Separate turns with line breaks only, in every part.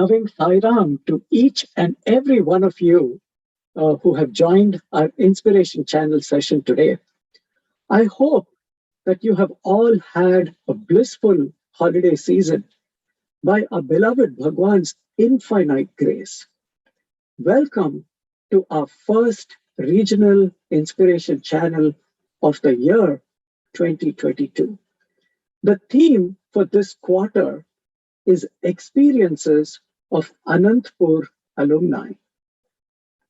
Loving Sairam to each and every one of you who have joined our Inspiration Channel session today. I hope that you have all had a blissful holiday season by our beloved Bhagwan's infinite grace. Welcome to our first regional Inspiration Channel of the year 2022. The theme for this quarter is experiences of Anantapur alumni.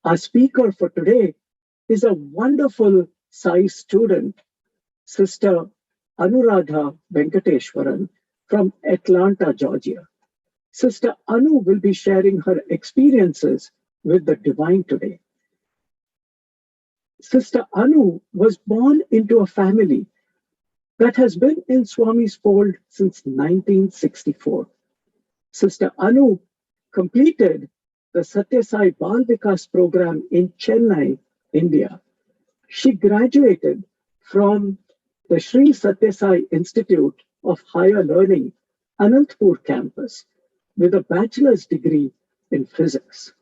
Our speaker for today is a wonderful Sai student, Sister Anuradha Venkateswaran from Atlanta, Georgia. Sister Anu will be sharing her experiences with the divine today. Sister Anu was born into a family that has been in Swami's fold since 1964. Sister Anu completed the Satya Sai Bal Vikas program in Chennai, India. She graduated from the Sri Satya Sai Institute of Higher Learning, Anantapur campus, with a bachelor's degree in physics.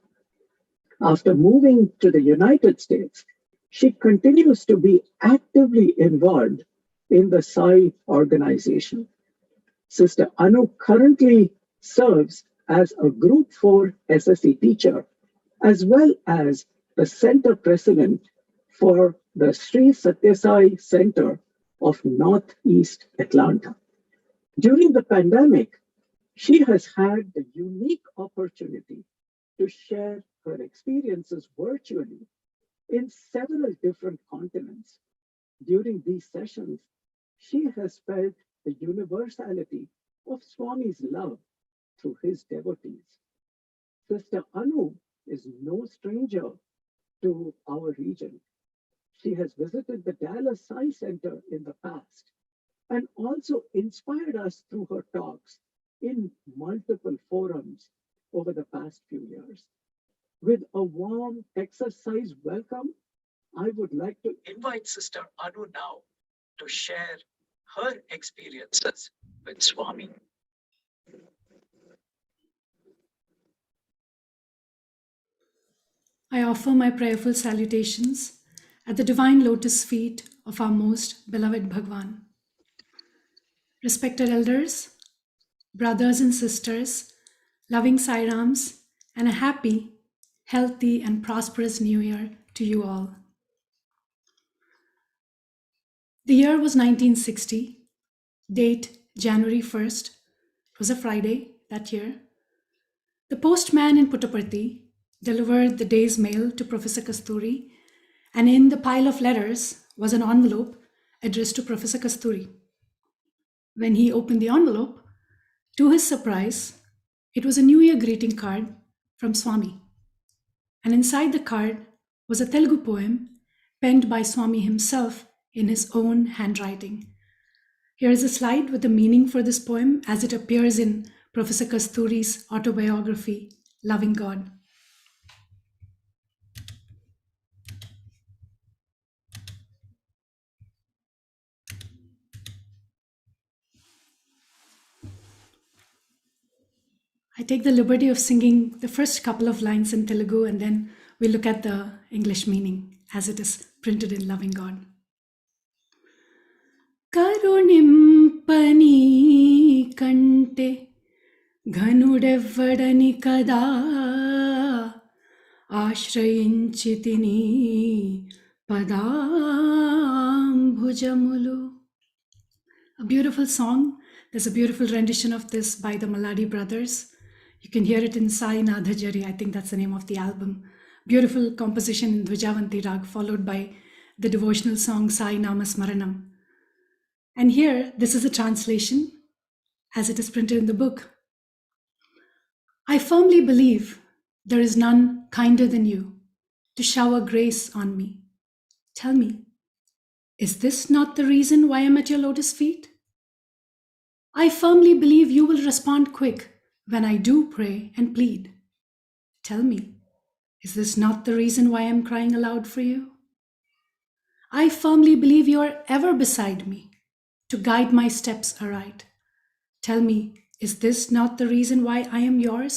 After moving to the United States, she continues to be actively involved in the Sai organization. Sister Anu currently serves as a Group 4 SSC teacher, as well as the center president for the Sri Satya Sai Center of Northeast Atlanta. During the pandemic, she has had the unique opportunity to share her experiences virtually in several different continents. During these sessions, she has felt the universality of Swami's love through his devotees. Sister Anu is no stranger to our region. She has visited the Dallas Sai Center in the past and also inspired us through her talks in multiple forums over the past few years. With a warm Texas Sai's welcome, I would like to invite Sister Anu now to share her experiences with Swami.
I offer my prayerful salutations at the divine lotus feet of our most beloved Bhagwan. Respected elders, brothers and sisters, loving Sairams, and a happy, healthy, and prosperous New Year to you all. The year was 1960, date January 1st. It was a Friday that year. The postman in Puttaparthi delivered the day's mail to Professor Kasturi, and in the pile of letters was an envelope addressed to Professor Kasturi. When he opened the envelope, to his surprise, it was a New Year greeting card from Swami. And inside the card was a Telugu poem penned by Swami himself in his own handwriting. Here is a slide with the meaning for this poem as it appears in Professor Kasturi's autobiography, Loving God. I take the liberty of singing the first couple of lines in Telugu, and then we look at the English meaning as it is printed in Loving God. కరుణింపని కంటే ఘనుడెవ్వడని కదా ఆశ్రయించి తిని పదాంభుజములు. A beautiful song. There's a beautiful rendition of this by the Maladi brothers. You can hear it in Sai Nadhajari. I think that's the name of the album. Beautiful composition in Dvijavanti Rag, followed by the devotional song Sai Namasmaranam. And here, this is a translation as it is printed in the book. I firmly believe there is none kinder than you to shower grace on me. Tell me, is this not the reason why I'm at your lotus feet? I firmly believe you will respond quick when I do pray and plead. Tell me, is this not the reason why I'm crying aloud for you? I firmly believe you are ever beside me to guide my steps aright. Tell me, is this not the reason why I am yours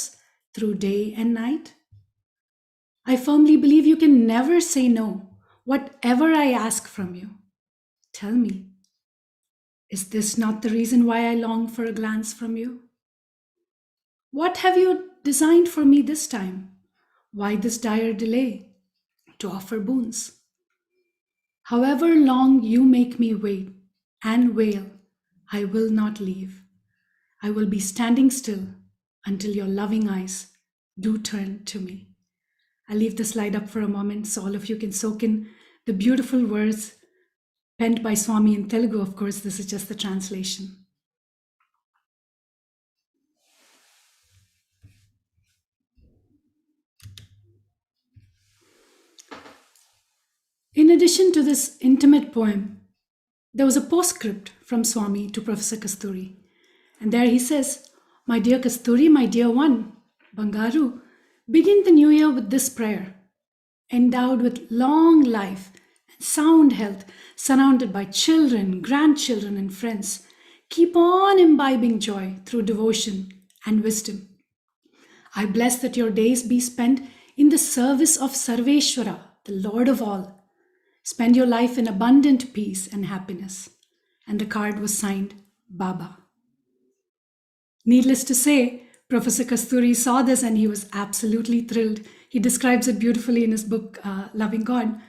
through day and night? I firmly believe you can never say no, whatever I ask from you. Tell me, is this not the reason why I long for a glance from you? What have you designed for me this time? Why this dire delay to offer boons? However long you make me wait and wail, I will not leave. I will be standing still until your loving eyes do turn to me. I'll leave the slide up for a moment so all of you can soak in the beautiful words penned by Swami in Telugu. Of course, this is just the translation. In addition to this intimate poem, there was a postscript from Swami to Professor Kasturi. And there he says, "My dear Kasturi, my dear one, Bangaru, begin the new year with this prayer. Endowed with long life and sound health, surrounded by children, grandchildren, and friends, keep on imbibing joy through devotion and wisdom. I bless that your days be spent in the service of Sarveshwara, the Lord of all. Spend your life in abundant peace and happiness." And the card was signed Baba. Needless to say, Professor Kasturi saw this and he was absolutely thrilled. He describes it beautifully in his book, Loving God.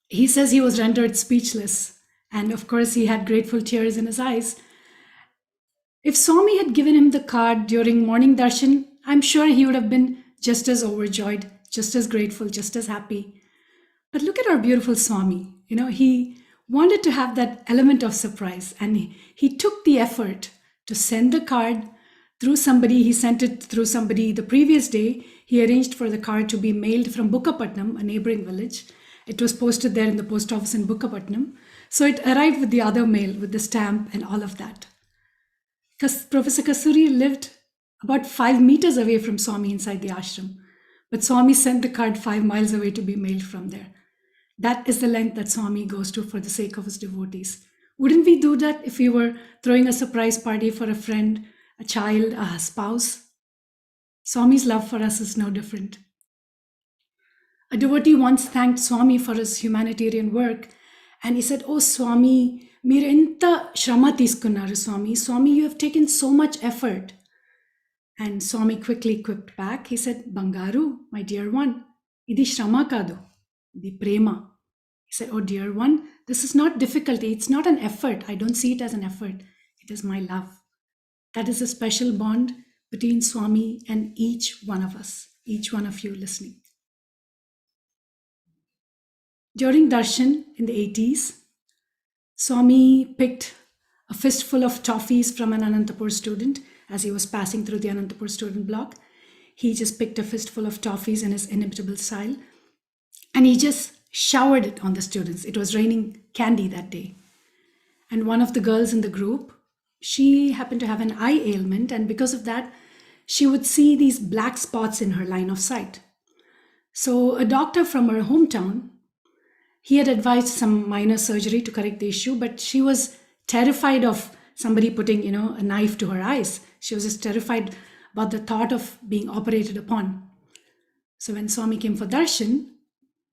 He says he was rendered speechless. And of course, he had grateful tears in his eyes. If Swami had given him the card during morning darshan, I'm sure he would have been just as overjoyed, just as grateful, just as happy. But look at our beautiful Swami. He wanted to have that element of surprise, and he took the effort to send the card through somebody. He sent it through somebody the previous day. He arranged for the card to be mailed from Bukkapatnam, a neighboring village. It was posted there in the post office in Bukkapatnam. So it arrived with the other mail, with the stamp and all of that. Professor Kasturi lived about 5 meters away from Swami inside the ashram. But Swami sent the card 5 miles away to be mailed from there. That is the length that Swami goes to for the sake of his devotees. Wouldn't we do that if we were throwing a surprise party for a friend, a child, a spouse? Swami's love for us is no different. A devotee once thanked Swami for his humanitarian work, and he said, "Oh Swami, meer enta shrama tiskunnaru Swami. Swami, you have taken so much effort." And Swami quickly quipped back. He said, "Bangaru, my dear one, idi shrama kadu, idi prema." He said, "Oh dear one, this is not difficulty. It's not an effort. I don't see it as an effort. It is my love." That is a special bond between Swami and each one of us, each one of you listening. During darshan in the 80s, Swami picked a fistful of toffees from an Anantapur student as he was passing through the Anantapur student block. He just picked a fistful of toffees in his inimitable style, and he just showered it on the students. It was raining candy that day. And one of the girls in the group, she happened to have an eye ailment, and because of that, she would see these black spots in her line of sight. So a doctor from her hometown, he had advised some minor surgery to correct the issue, but she was terrified of somebody putting, a knife to her eyes. She was just terrified about the thought of being operated upon. So when Swami came for darshan,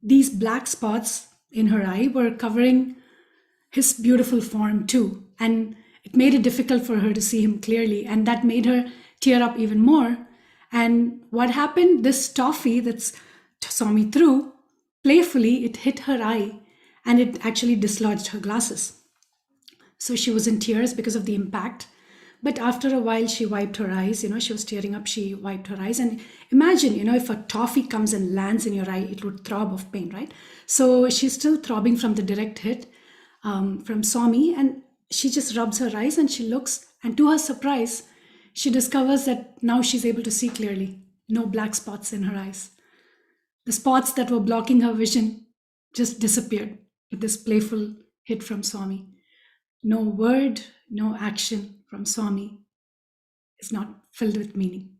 these black spots in her eye were covering his beautiful form too. And it made it difficult for her to see him clearly. And that made her tear up even more. And what happened? This toffee that Swami threw, playfully, it hit her eye and it actually dislodged her glasses. So she was in tears because of the impact. But after a while, she wiped her eyes. She was tearing up. She wiped her eyes. And imagine, if a toffee comes and lands in your eye, it would throb of pain, right? So she's still throbbing from the direct hit from Swami. And she just rubs her eyes and she looks. And to her surprise, she discovers that now she's able to see clearly. No black spots in her eyes. The spots that were blocking her vision just disappeared with this playful hit from Swami. No word, no action from Swami is not filled with meaning.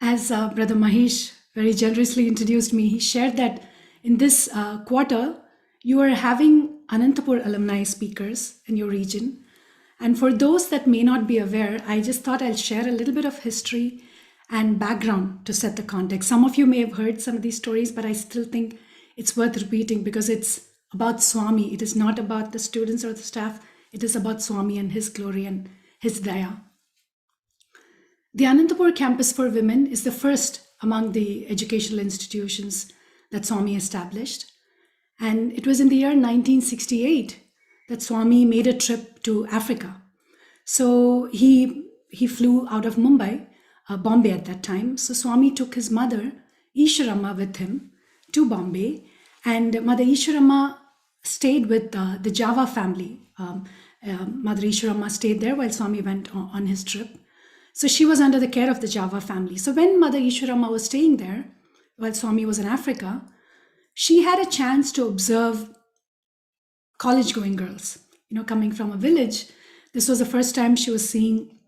As Brother Mahesh very generously introduced me, he shared that in this quarter, you are having Anantapur alumni speakers in your region. And for those that may not be aware, I just thought I'll share a little bit of history and background to set the context. Some of you may have heard some of these stories, but I still think it's worth repeating because it's about Swami. It is not about the students or the staff. It is about Swami and his glory and his daya. The Anantapur campus for women is the first among the educational institutions that Swami established. And it was in the year 1968 that Swami made a trip to Africa. So he flew out of Mumbai, Bombay at that time. So Swami took his mother, Ishwarama, with him to Bombay. And Mother Ishwarama stayed with the Java family. Mother Ishwarama stayed there while Swami went on his trip. So she was under the care of the Java family. So when Mother Ishwarama was staying there, while Swami was in Africa, she had a chance to observe college-going girls, coming from a village. This was the first time she was seeing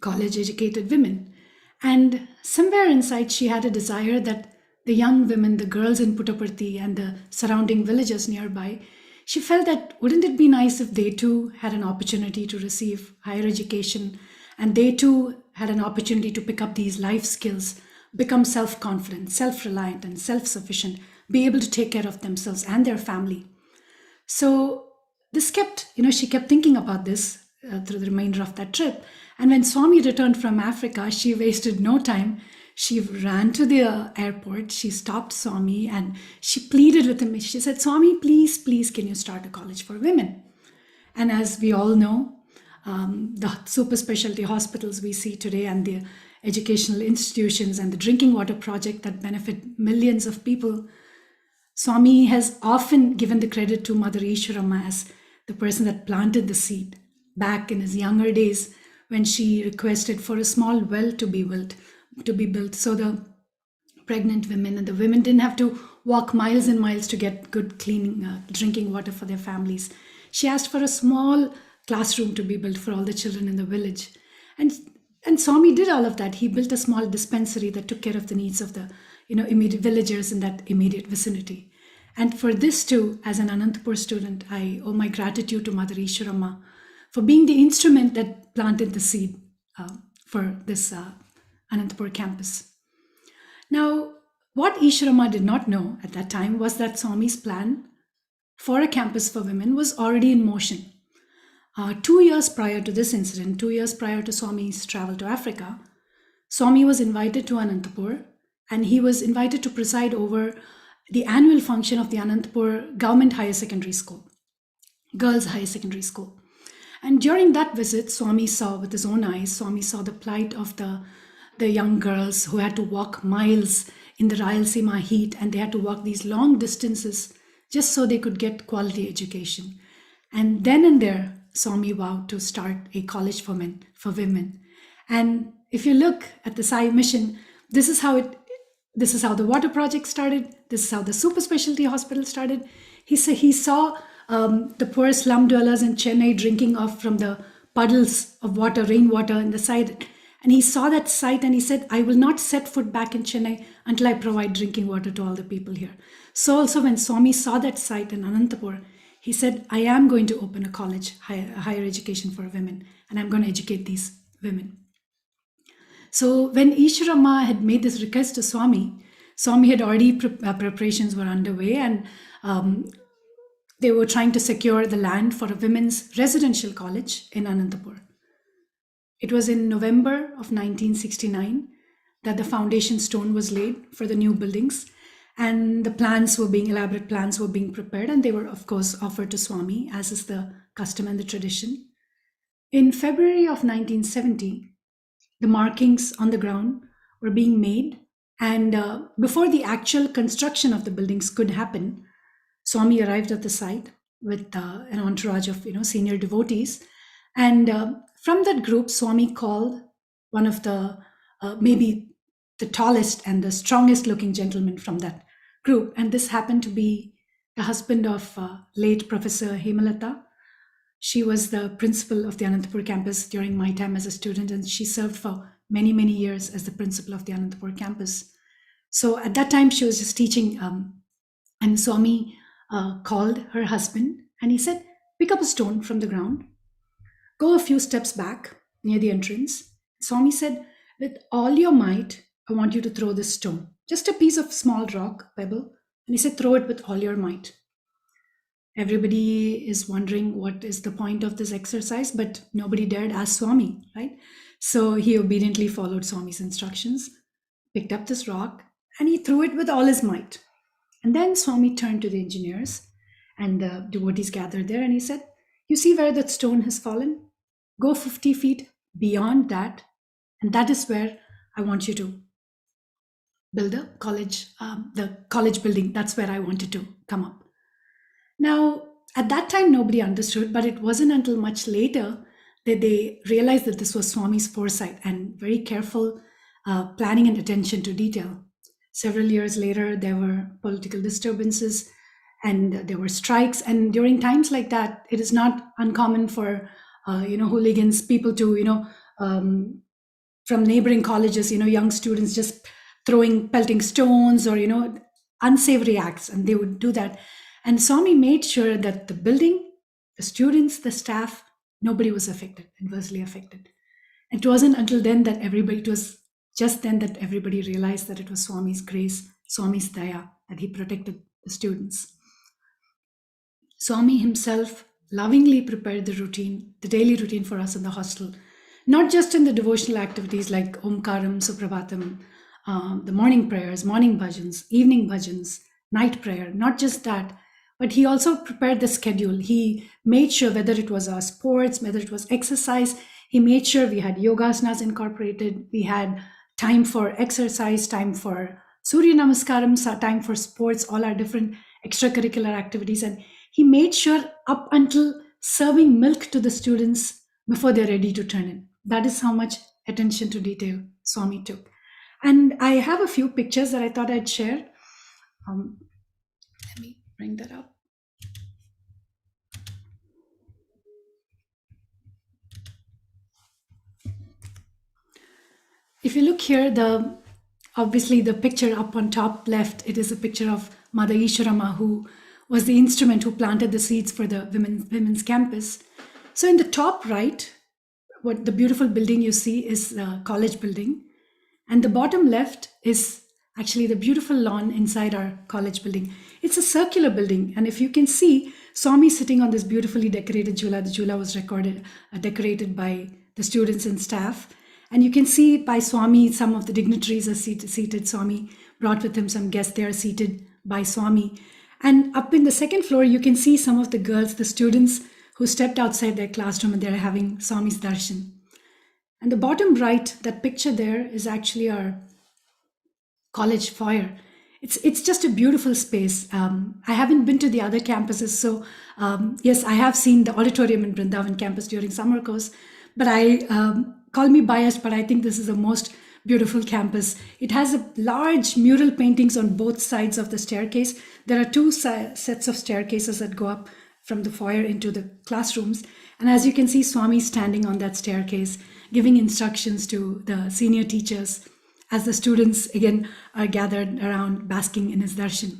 college-educated women. And somewhere inside, she had a desire that the young women, the girls in Puttaparthi and the surrounding villages nearby, she felt that wouldn't it be nice if they too had an opportunity to receive higher education, and they too had an opportunity to pick up these life skills, become self-confident, self-reliant, and self-sufficient, be able to take care of themselves and their family. So this she kept thinking about this through the remainder of that trip. And when Swami returned from Africa, she wasted no time. She ran to the airport, she stopped Swami and she pleaded with him. She said, Swami, please, please, can you start a college for women? And as we all know, the super specialty hospitals we see today and the educational institutions and the drinking water project that benefit millions of people, Swami has often given the credit to Mother Ishwarama as the person that planted the seed back in his younger days when she requested for a small well to be built so the pregnant women and the women didn't have to walk miles and miles to get good clean drinking water for their families. She asked for a small classroom to be built for all the children in the village. And Swami did all of that. He built a small dispensary that took care of the needs of the immediate villagers in that immediate vicinity. And for this too, as an Anantapur student, I owe my gratitude to Mother Ishwarama for being the instrument that planted the seed for this Anantapur campus. Now, what Ishwarama did not know at that time was that Swami's plan for a campus for women was already in motion. 2 years prior to this incident, 2 years prior to Swami's travel to Africa, Swami was invited to Anantapur, and he was invited to preside over the annual function of the Anantapur Government Higher Secondary School, Girls Higher Secondary School. And during that visit, Swami saw with his own eyes, Swami saw the plight of the young girls who had to walk miles in the Rayalaseema heat, and they had to walk these long distances just so they could get quality education. And then and there, Swami vowed to start a college for women. And if you look at the Sai mission, this is how the water project started. This is how the super specialty hospital started. He saw the poor slum dwellers in Chennai drinking off from the puddles of water, rainwater in the side. And he saw that sight and he said, I will not set foot back in Chennai until I provide drinking water to all the people here. So also when Swami saw that sight in Anantapur, he said, I am going to open a college, higher education for women, and I'm going to educate these women. So when Ishwarama had made this request to Swami had already, preparations were underway, and they were trying to secure the land for a women's residential college in Anantapur. It was in November of 1969 that the foundation stone was laid for the new buildings, and elaborate plans were being prepared, and they were, of course, offered to Swami, as is the custom and the tradition. In February of 1970, the markings on the ground were being made, and before the actual construction of the buildings could happen, Swami arrived at the site with an entourage of senior devotees, and from that group, Swami called one of the maybe the tallest and the strongest looking gentleman from that group, and this happened to be the husband of late Professor Hemalata. She was the principal of the Anantapur campus during my time as a student, and she served for many, many years as the principal of the Anantapur campus. So at that time, she was just teaching, and Swami called her husband, and he said, pick up a stone from the ground, Go a few steps back near the entrance. Swami said, with all your might, I want you to throw this stone. Just a piece of small rock, pebble. And he said, throw it with all your might. Everybody is wondering what is the point of this exercise, but nobody dared ask Swami, right? So he obediently followed Swami's instructions, picked up this rock, and he threw it with all his might. And then Swami turned to the engineers and the devotees gathered there, and he said, you see where that stone has fallen? Go 50 feet beyond that, and that is where I want you to build the college building. That's where I wanted to come up. Now, at that time, nobody understood, but it wasn't until much later that they realized that this was Swami's foresight and very careful planning and attention to detail. Several years later, there were political disturbances and there were strikes. And during times like that, it is not uncommon for, hooligans, people to, from neighboring colleges, young students just pelting stones or, unsavory acts. And they would do that. And Swami made sure that the building, the students, the staff, nobody was adversely affected. It wasn't until then that everybody realized that it was Swami's grace, Swami's daya, that he protected the students. Swami himself lovingly prepared the daily routine for us in the hostel, not just in the devotional activities like Omkaram, Suprabhatam, the morning prayers, morning bhajans, evening bhajans, night prayer, not just that, but he also prepared the schedule. He made sure whether it was our sports, whether it was exercise, he made sure we had yogasanas incorporated, we had time for exercise, time for Surya Namaskaram, time for sports, all our different extracurricular activities. And he made sure up until serving milk to the students before they're ready to turn in. That is how much attention to detail Swami took. And I have a few pictures that I thought I'd share. Let me bring that up. If you look here, obviously the picture up on top left, it is a picture of Mother Ishwarama, who was the instrument who planted the seeds for the women's campus. So in the top right, what the beautiful building you see is the college building. And the bottom left is actually the beautiful lawn inside our college building. It's a circular building. And if you can see, Swami sitting on this beautifully decorated jhula. The jhula was decorated by the students and staff. And you can see by Swami, some of the dignitaries are seated. Swami brought with him some guests. They are seated by Swami. And up in the second floor, you can see some of the girls, the students who stepped outside their classroom and they're having Swami's darshan. And the bottom right, that picture there is actually our college foyer. It's just a beautiful space. I haven't been to the other campuses. So yes, I have seen the auditorium in Brindavan campus during summer course, but call me biased, but I think this is the most beautiful campus. It has a large mural paintings on both sides of the staircase. There are two sets of staircases that go up from the foyer into the classrooms. And as you can see, Swami standing on that staircase, giving instructions to the senior teachers as the students again are gathered around basking in his darshan.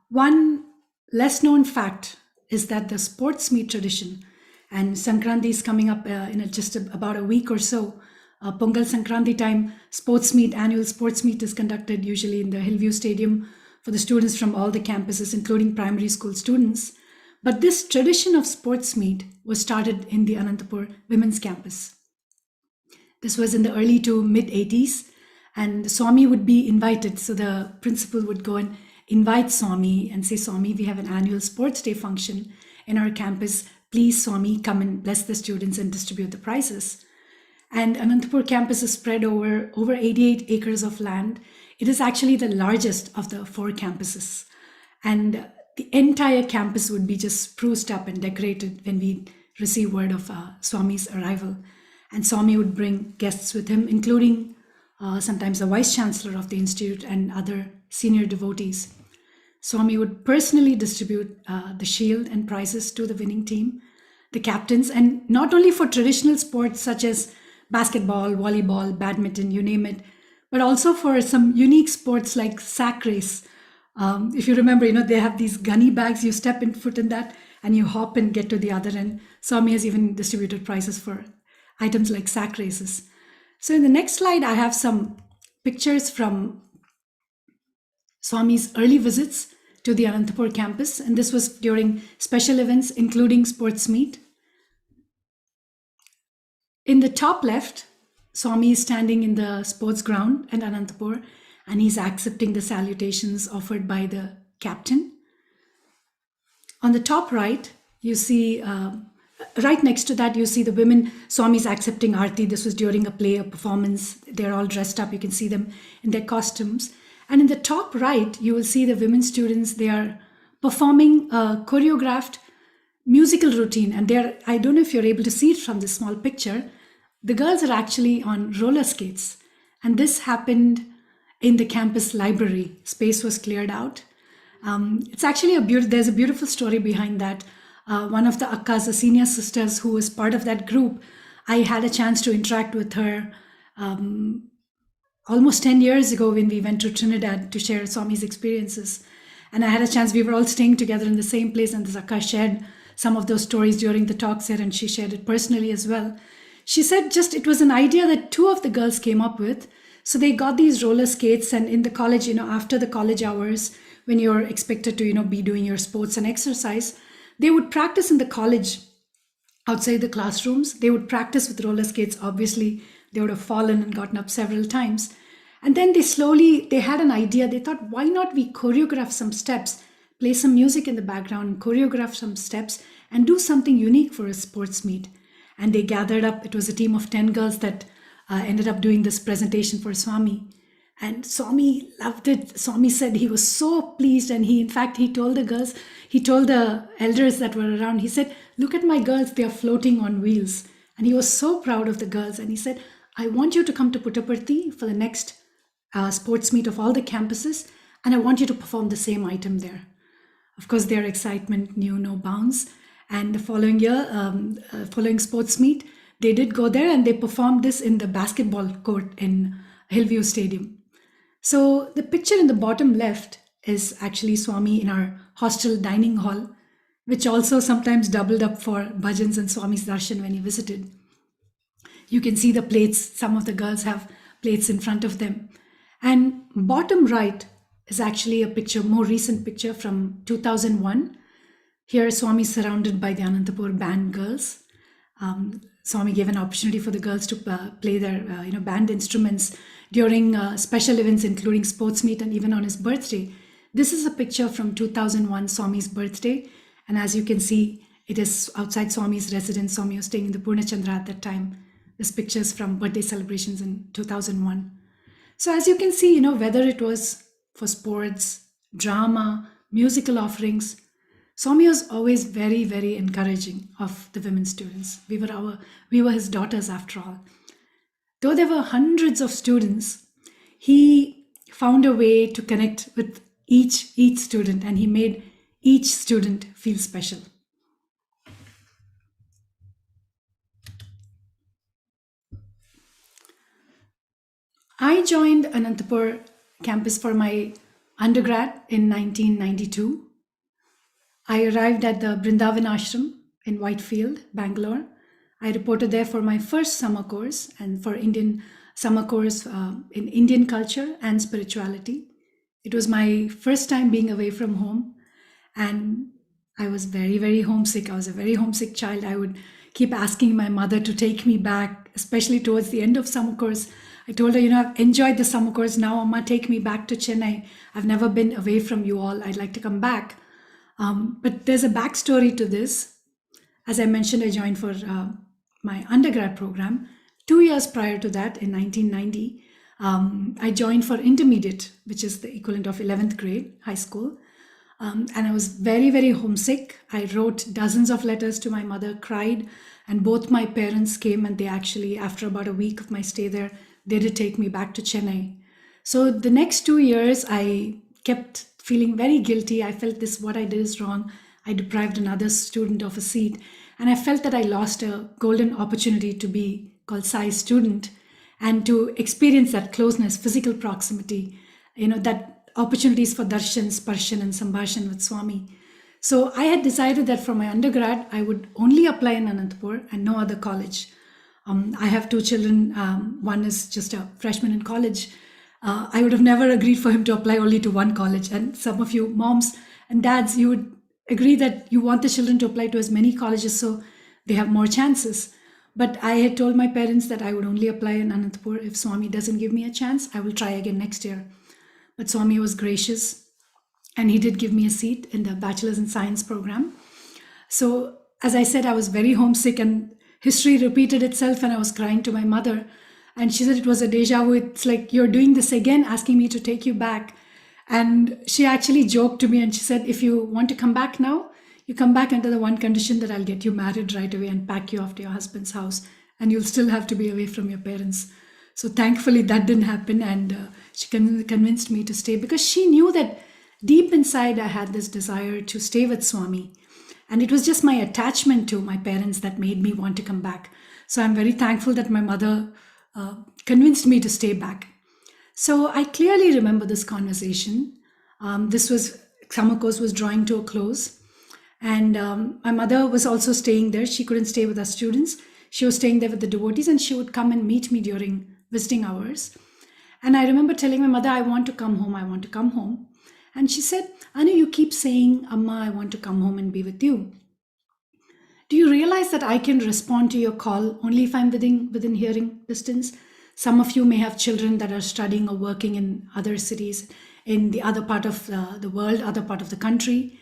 One less known fact is that the sports meet tradition, and Sankranti is coming up in just about a week or so. Pongal Sankranti time, annual sports meet is conducted usually in the Hillview Stadium for the students from all the campuses, including primary school students. But this tradition of sports meet was started in the Anantapur women's campus. This was in the early to mid 80s, and Swami would be invited. So the principal would go and invite Swami and say, Swami, we have an annual sports day function in our campus. Please, Swami, come and bless the students and distribute the prizes. And Anantapur campus is spread over 88 acres of land. It is actually the largest of the 4 campuses. And the entire campus would be just spruced up and decorated when we receive word of Swami's arrival. And Swami would bring guests with him, including sometimes the vice chancellor of the institute and other senior devotees. Swami would personally distribute the shield and prizes to the winning team, the captains, and not only for traditional sports such as basketball, volleyball, badminton, you name it, but also for some unique sports like sack race. If you remember, they have these gunny bags, you step foot in that and you hop and get to the other end. Swami has even distributed prizes for items like sack races. So in the next slide, I have some pictures from Swami's early visits to the Anantapur campus, and this was during special events, including sports meet. In the top left, Swami is standing in the sports ground at Anantapur, and he's accepting the salutations offered by the captain. On the top right, you see, right next to that, you see the women. Swami's accepting Aarti. This was during a play, a performance. They're all dressed up. You can see them in their costumes. And in the top right, you will see the women students. They are performing a choreographed musical routine. And they're, I don't know if you're able to see it from this small picture. The girls are actually on roller skates. And this happened in the campus library. Space was cleared out. It's actually there's a beautiful story behind that. One of the Akkas, the senior sisters who was part of that group, I had a chance to interact with her almost 10 years ago when we went to Trinidad to share Swami's experiences. And I had a chance, we were all staying together in the same place, and this Akka shared some of those stories during the talks here, and she shared it personally as well. She said it was an idea that two of the girls came up with. So they got these roller skates, and in the college, after the college hours, when you're expected to, be doing your sports and exercise, they would practice in the college outside the classrooms. They would practice with roller skates. Obviously, they would have fallen and gotten up several times. And then they had an idea. They thought, why not we choreograph some steps, play some music in the background, choreograph some steps, and do something unique for a sports meet. And they gathered up. It was a team of 10 girls that ended up doing this presentation for Swami. And Swami loved it. Swami said he was so pleased. And he told the elders that were around, he said, look at my girls, they are floating on wheels. And he was so proud of the girls. And he said, I want you to come to Puttaparthi for the next sports meet of all the campuses. And I want you to perform the same item there. Of course, their excitement knew no bounds. And the following year, following sports meet, they did go there and they performed this in the basketball court in Hillview Stadium. So the picture in the bottom left is actually Swami in our hostel dining hall, which also sometimes doubled up for bhajans and Swami's darshan when he visited. You can see the plates. Some of the girls have plates in front of them. And bottom right is actually a picture, more recent picture from 2001. Here, Swami is surrounded by the Anantapur band girls. Swami gave an opportunity for the girls to play their band instruments during special events, including sports meet and even on his birthday. This is a picture from 2001, Swami's birthday. And as you can see, it is outside Swami's residence. Swami was staying in the Purnachandra at that time. This picture is from birthday celebrations in 2001. So as you can see, whether it was for sports, drama, musical offerings, Swami was always very, very encouraging of the women students. We were his daughters after all. Though there were hundreds of students, he found a way to connect with each student, and he made each student feel special. I joined Anantapur campus for my undergrad in 1992. I arrived at the Brindavan Ashram in Whitefield, Bangalore. I reported there for my first summer course and for Indian summer course in Indian culture and spirituality. It was my first time being away from home, and I was very, very homesick. I was a very homesick child. I would keep asking my mother to take me back, especially towards the end of summer course. I told her, I've enjoyed the summer course. Now, Amma, take me back to Chennai. I've never been away from you all. I'd like to come back. But there's a backstory to this. As I mentioned, I joined for my undergrad program. 2 years prior to that, in 1990, I joined for intermediate, which is the equivalent of 11th grade, high school. And I was very, very homesick. I wrote dozens of letters to my mother, cried, and both my parents came, and they actually, after about a week of my stay there, they did take me back to Chennai. So the next 2 years, I kept feeling very guilty. I felt what I did is wrong. I deprived another student of a seat. And I felt that I lost a golden opportunity to be called Sai student and to experience that closeness, physical proximity, that opportunities for darshan, sparshan, and sambhashan with Swami. So I had decided that for my undergrad, I would only apply in Anantapur and no other college. I have two children. One is just a freshman in college. I would have never agreed for him to apply only to one college. And some of you moms and dads, you would agree that you want the children to apply to as many colleges so they have more chances. But I had told my parents that I would only apply in Anantapur. If Swami doesn't give me a chance, I will try again next year. But Swami was gracious and he did give me a seat in the Bachelor's in Science program. So, as I said, I was very homesick and history repeated itself and I was crying to my mother. And she said it was a deja vu. It's like, you're doing this again, asking me to take you back. And she actually joked to me and she said, if you want to come back now, you come back under the one condition that I'll get you married right away and pack you off to your husband's house. And you'll still have to be away from your parents. So thankfully that didn't happen. And she convinced me to stay because she knew that deep inside I had this desire to stay with Swami. And it was just my attachment to my parents that made me want to come back. So I'm very thankful that my mother convinced me to stay back. So I clearly remember this conversation. This was, summer course was drawing to a close. And my mother was also staying there. She couldn't stay with us students. She was staying there with the devotees and she would come and meet me during visiting hours. And I remember telling my mother, I want to come home. I want to come home. And she said, Anu, you keep saying, Amma, I want to come home and be with you. Do you realize that I can respond to your call only if I'm within hearing distance? Some of you may have children that are studying or working in other cities, in the other part of the world, other part of the country.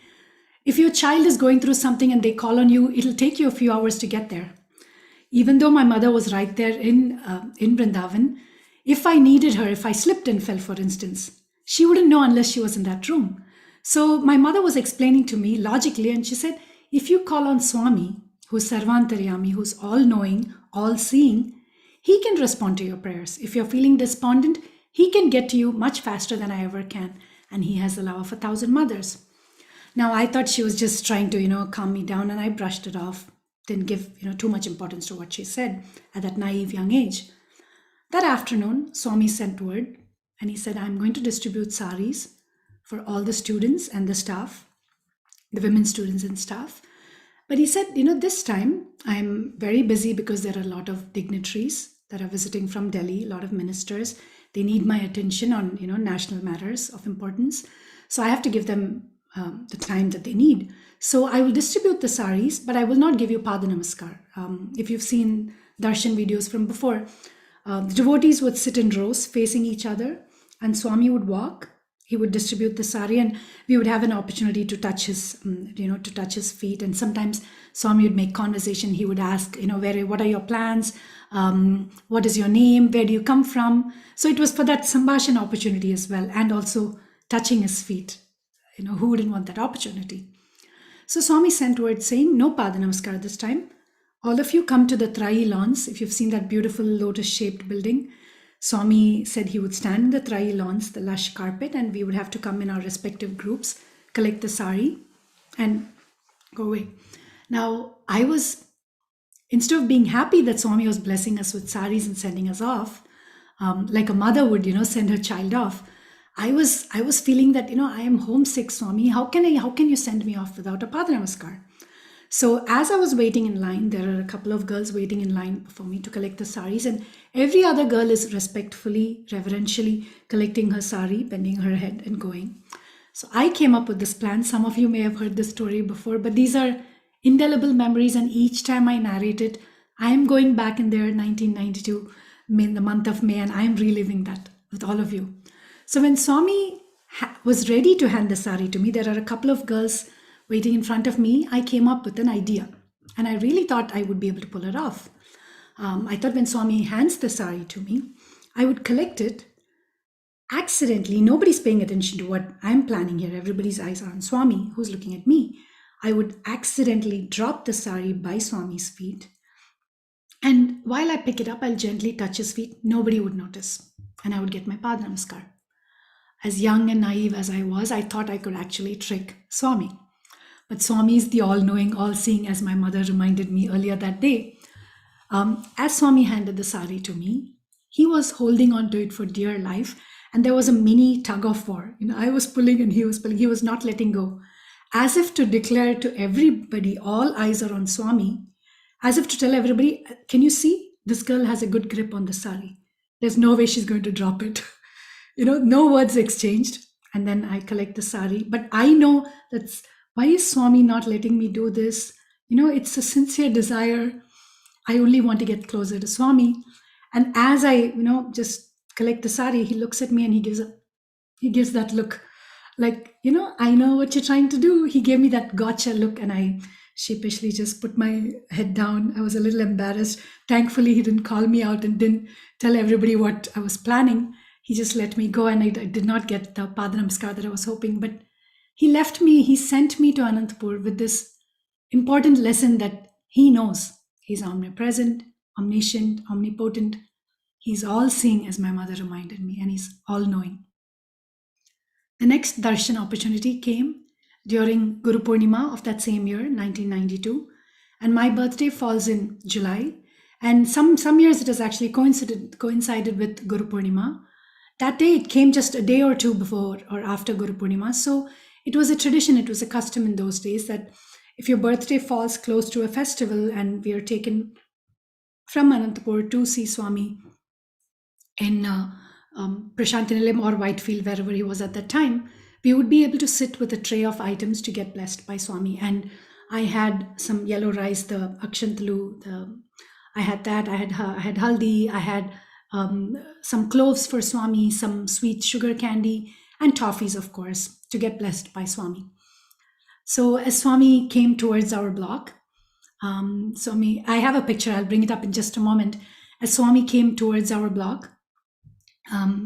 If your child is going through something and they call on you, it'll take you a few hours to get there. Even though my mother was right there in Vrindavan, if I needed her, if I slipped and fell, for instance, she wouldn't know unless she was in that room. So my mother was explaining to me logically, and she said, if you call on Swami, who's Sarvantaryami, who's all-knowing, all-seeing, he can respond to your prayers. If you're feeling despondent, he can get to you much faster than I ever can. And he has the love of 1,000 mothers. Now, I thought she was just trying to, calm me down, and I brushed it off. Didn't give, too much importance to what she said at that naive young age. That afternoon, Swami sent word, and he said, I'm going to distribute saris for all the students and the staff, the women students and staff. But he said, this time I'm very busy because there are a lot of dignitaries that are visiting from Delhi, a lot of ministers. They need my attention on, national matters of importance. So I have to give them the time that they need. So I will distribute the saris, but I will not give you Pada Namaskar. If you've seen darshan videos from before, the devotees would sit in rows facing each other, and Swami would walk. He would distribute the sari, and we would have an opportunity to touch his, to touch his feet. And sometimes Swami would make conversation. He would ask, what are your plans? What is your name? Where do you come from? So it was for that sambhashan opportunity as well, and also touching his feet. Who wouldn't want that opportunity? So Swami sent word saying, no Pada Namaskar this time. All of you come to the Trai lawns. If you've seen that beautiful lotus-shaped building, Swami said he would stand in the Trai lawns, the lush carpet, and we would have to come in our respective groups, collect the sari, and go away. Now, I was, instead of being happy that Swami was blessing us with saris and sending us off, like a mother would, send her child off, I was feeling that, I am homesick, Swami. How can you send me off without a Pada Namaskar? So as I was waiting in line, there are a couple of girls waiting in line for me to collect the saris, and every other girl is respectfully, reverentially collecting her sari, bending her head and going. So I came up with this plan. Some of you may have heard this story before, but these are indelible memories, and each time I narrate it, I am going back in there, 1992, in the month of May, and I am reliving that with all of you. So when Swami was ready to hand the sari to me, there are a couple of girls waiting in front of me. I came up with an idea, and I really thought I would be able to pull it off. I thought when Swami hands the sari to me, I would collect it accidentally. Nobody's paying attention to what I'm planning here. Everybody's eyes are on Swami, who's looking at me. I would accidentally drop the sari by Swami's feet. And while I pick it up, I'll gently touch his feet. Nobody would notice. And I would get my Pada Namaskar. As young and naive as I was, I thought I could actually trick Swami. But Swami is the all-knowing, all-seeing, as my mother reminded me earlier that day. As Swami handed the sari to me, he was holding on to it for dear life. And there was a mini tug of war. I was pulling and he was pulling. He was not letting go. as if to declare to everybody, all eyes are on Swami, as if to tell everybody, can you see? This girl has a good grip on the sari. There's no way she's going to drop it. No words exchanged. And then I collect the sari. But I know that's why is Swami not letting me do this? It's a sincere desire. I only want to get closer to Swami. And as I, just collect the sari, he looks at me and he gives that look like, I know what you're trying to do. He gave me that gotcha look, and I sheepishly just put my head down. I was a little embarrassed. Thankfully, he didn't call me out and didn't tell everybody what I was planning. He just let me go, and I did not get the Padanamaskar that I was hoping. But he sent me to Anantapur with this important lesson that he knows. He's omnipresent, omniscient, omnipotent. He's all-seeing, as my mother reminded me, and he's all-knowing. The next darshan opportunity came during Guru Purnima of that same year, 1992. And my birthday falls in July. And some years it has actually coincided with Guru Purnima. That day, it came just a day or two before or after Guru Purnima. So it was a tradition, it was a custom in those days that if your birthday falls close to a festival and we are taken from Anantapur to see Swami in Prashantinilayam or Whitefield, wherever he was at that time, we would be able to sit with a tray of items to get blessed by Swami. And I had some yellow rice, the akshantalu, I had that, I had haldi, I had some cloves for Swami, some sweet sugar candy, and toffees, of course, to get blessed by Swami. So as Swami came towards our block, Swami, I have a picture, I'll bring it up in just a moment. As Swami came towards our block,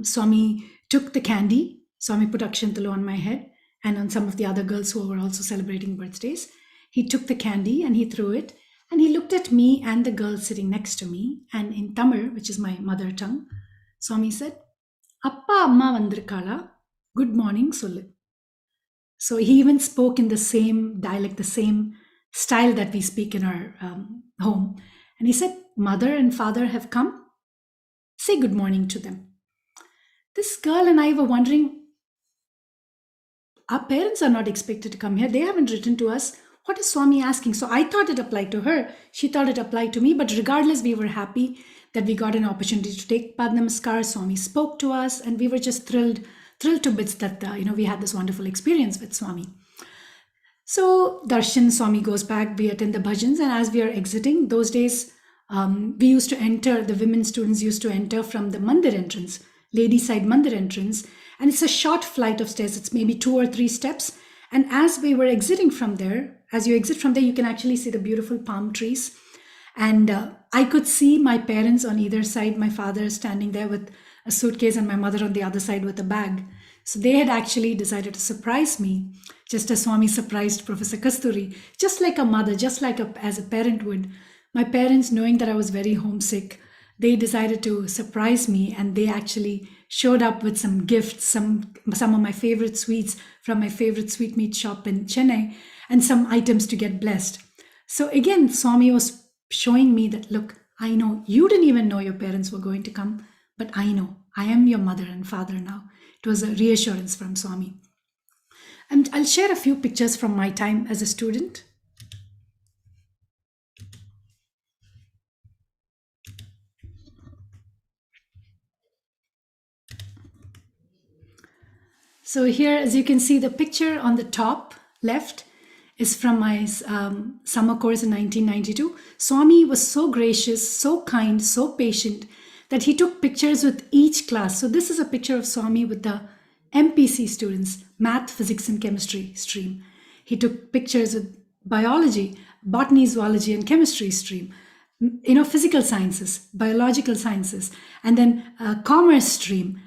Swami took the candy. Swami put akshantalu on my head and on some of the other girls who were also celebrating birthdays. He took the candy and he threw it. And he looked at me and the girl sitting next to me. And in Tamil, which is my mother tongue, Swami said, Appa amma vandirkala, good morning, sollu. So he even spoke in the same dialect, the same style that we speak in our home. And he said, mother and father have come. Say good morning to them. This girl and I were wondering, our parents are not expected to come here. They haven't written to us. What is Swami asking? So I thought it applied to her. She thought it applied to me. But regardless, we were happy that we got an opportunity to take Padnamaskar. Swami spoke to us, and we were just thrilled to bits that we had this wonderful experience with Swami. So darshan, Swami goes back. We attend the bhajans, and as we are exiting, those days we used to enter. The women students used to enter from the mandir entrance, lady side mandir entrance, and it's a short flight of stairs. It's maybe 2 or 3 steps. And as we were exiting from there, as you exit from there, you can actually see the beautiful palm trees. And I could see my parents on either side, my father standing there with a suitcase and my mother on the other side with a bag. So they had actually decided to surprise me, just as Swami surprised Professor Kasturi, just like a mother, just like as a parent would. My parents, knowing that I was very homesick, they decided to surprise me, and they actually showed up with some gifts, some of my favorite sweets from my favorite sweetmeat shop in Chennai, and some items to get blessed. So again, Swami was showing me that, look, I know you didn't even know your parents were going to come, but I know I am your mother and father now. It was a reassurance from Swami. And I'll share a few pictures from my time as a student. So here, as you can see, the picture on the top left is from my summer course in 1992. Swami was so gracious, so kind, so patient that he took pictures with each class. So this is a picture of Swami with the MPC students, Math, Physics and Chemistry stream. He took pictures with biology, botany, zoology and chemistry stream, physical sciences, biological sciences, and then commerce stream,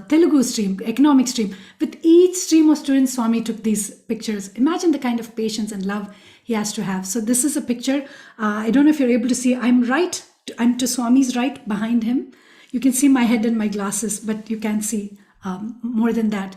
Telugu stream, economic stream. With each stream of students, Swami took these pictures. Imagine the kind of patience and love he has to have. So this is a picture. I don't know if you're able to see. I'm to Swami's right behind him. You can see my head and my glasses, but you can't see more than that.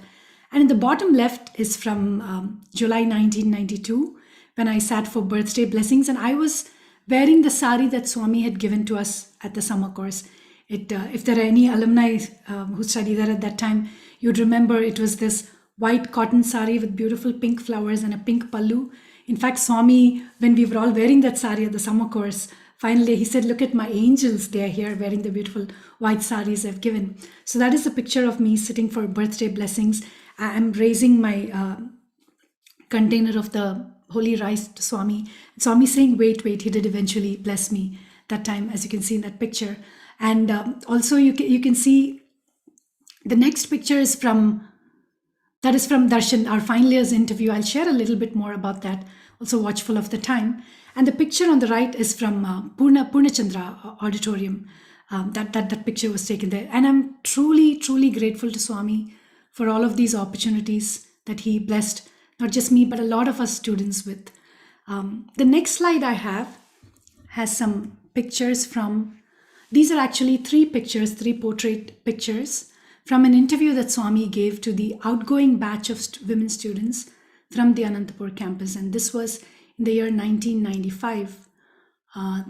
And in the bottom left is from July 1992, when I sat for birthday blessings, and I was wearing the sari that Swami had given to us at the summer course. If there are any alumni who studied there at that time, you'd remember it was this white cotton sari with beautiful pink flowers and a pink pallu. In fact, Swami, when we were all wearing that sari at the summer course, finally he said, "Look at my angels, they are here wearing the beautiful white saris I've given." So that is a picture of me sitting for birthday blessings. I'm raising my container of the holy rice to Swami. Swami saying, "Wait, wait." He did eventually bless me that time, as you can see in that picture. And also you can see the next picture is from Darshan, our final year's interview. I'll share a little bit more about that, also watchful of the time. And the picture on the right is from Purnachandra Auditorium. That picture was taken there. And I'm truly, truly grateful to Swami for all of these opportunities that he blessed, not just me, but a lot of us students with. The next slide I have has some pictures from, these are actually three portrait pictures from an interview that Swami gave to the outgoing batch of women students from the Anantapur campus. And this was in the year 1995.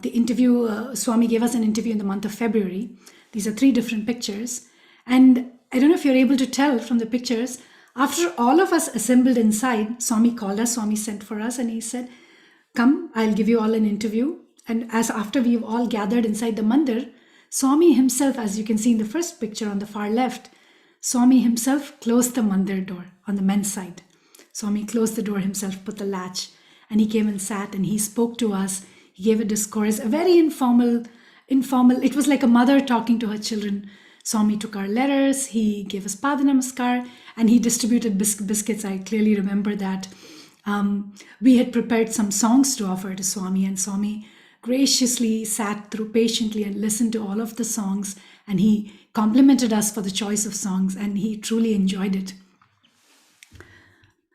The interview, Swami gave us an interview in the month of February. These are three different pictures. And I don't know if you're able to tell from the pictures, after all of us assembled inside, Swami called us, Swami sent for us, and he said, "Come, I'll give you all an interview." And as after we've all gathered inside the mandir, Swami himself, as you can see in the first picture on the far left, Swami himself closed the mandir door on the men's side. Swami closed the door himself, put the latch, and he came and sat and he spoke to us. He gave a discourse, a very informal. It was like a mother talking to her children. Swami took our letters, he gave us Pada Namaskar, and he distributed biscuits. I clearly remember that. We had prepared some songs to offer to Swami, and Swami graciously sat through patiently and listened to all of the songs, and he complimented us for the choice of songs, and he truly enjoyed it.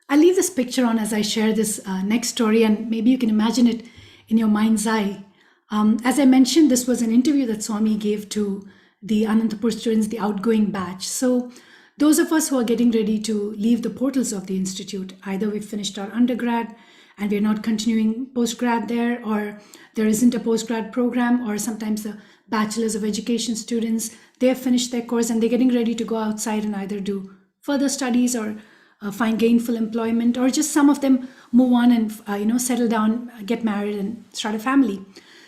I'll leave this picture on as I share this next story, and maybe you can imagine it in your mind's eye. As I mentioned, this was an interview that Swami gave to the Anantapur students, the outgoing batch. So those of us who are getting ready to leave the portals of the institute, either we've finished our undergrad and we're not continuing postgrad there, or there isn't a postgrad program, or sometimes the bachelors of education students, they have finished their course and they're getting ready to go outside and either do further studies or find gainful employment, or just some of them move on and settle down, get married and start a family.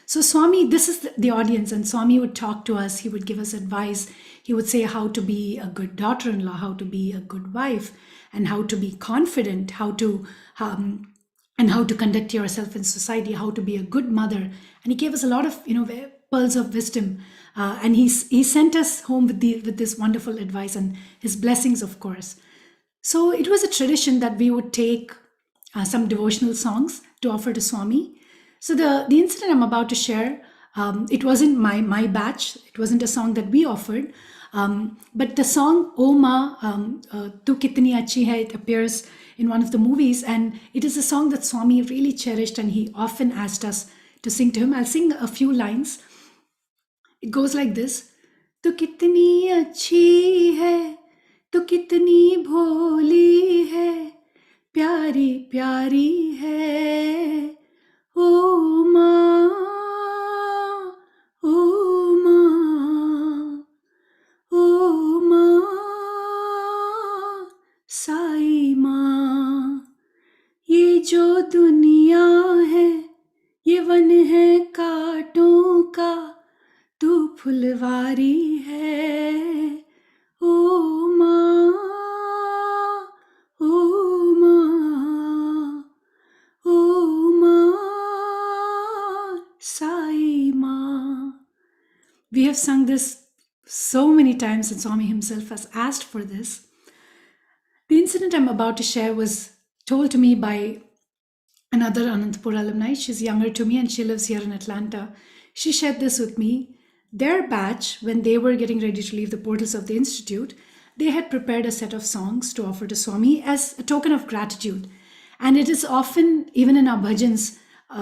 So Swami, this is the audience, and Swami would talk to us. He would give us advice. He would say how to be a good daughter-in-law, how to be a good wife, and how to be confident, and how to conduct yourself in society, how to be a good mother. And he gave us a lot of pearls of wisdom. And he sent us home with this wonderful advice and his blessings, of course. So it was a tradition that we would take some devotional songs to offer to Swami. So the incident I'm about to share, it wasn't my batch. It wasn't a song that we offered. But the song "O Ma, Tu Kitni Achhi Hai," it appears in one of the movies. And it is a song that Swami really cherished, and he often asked us to sing to him. I'll sing a few lines. It goes like this. Tu kitni achhi hai, tu kitni bholi hai, pyari pyari hai. O Ma, O Ma, O Ma, Sai Ma. ये जो दुनिया है, ये one है कांटों का, तू फुलवारी है. ओ माँ, ओ माँ, ओ माँ, साई माँ. We have sung this so many times, and Swami himself has asked for this. The incident I'm about to share was told to me by another Anantapur alumni. She's younger to me and she lives here in Atlanta. She shared this with me. Their batch, when they were getting ready to leave the portals of the institute, they had prepared a set of songs to offer to Swami as a token of gratitude. And it is often, even in our bhajans,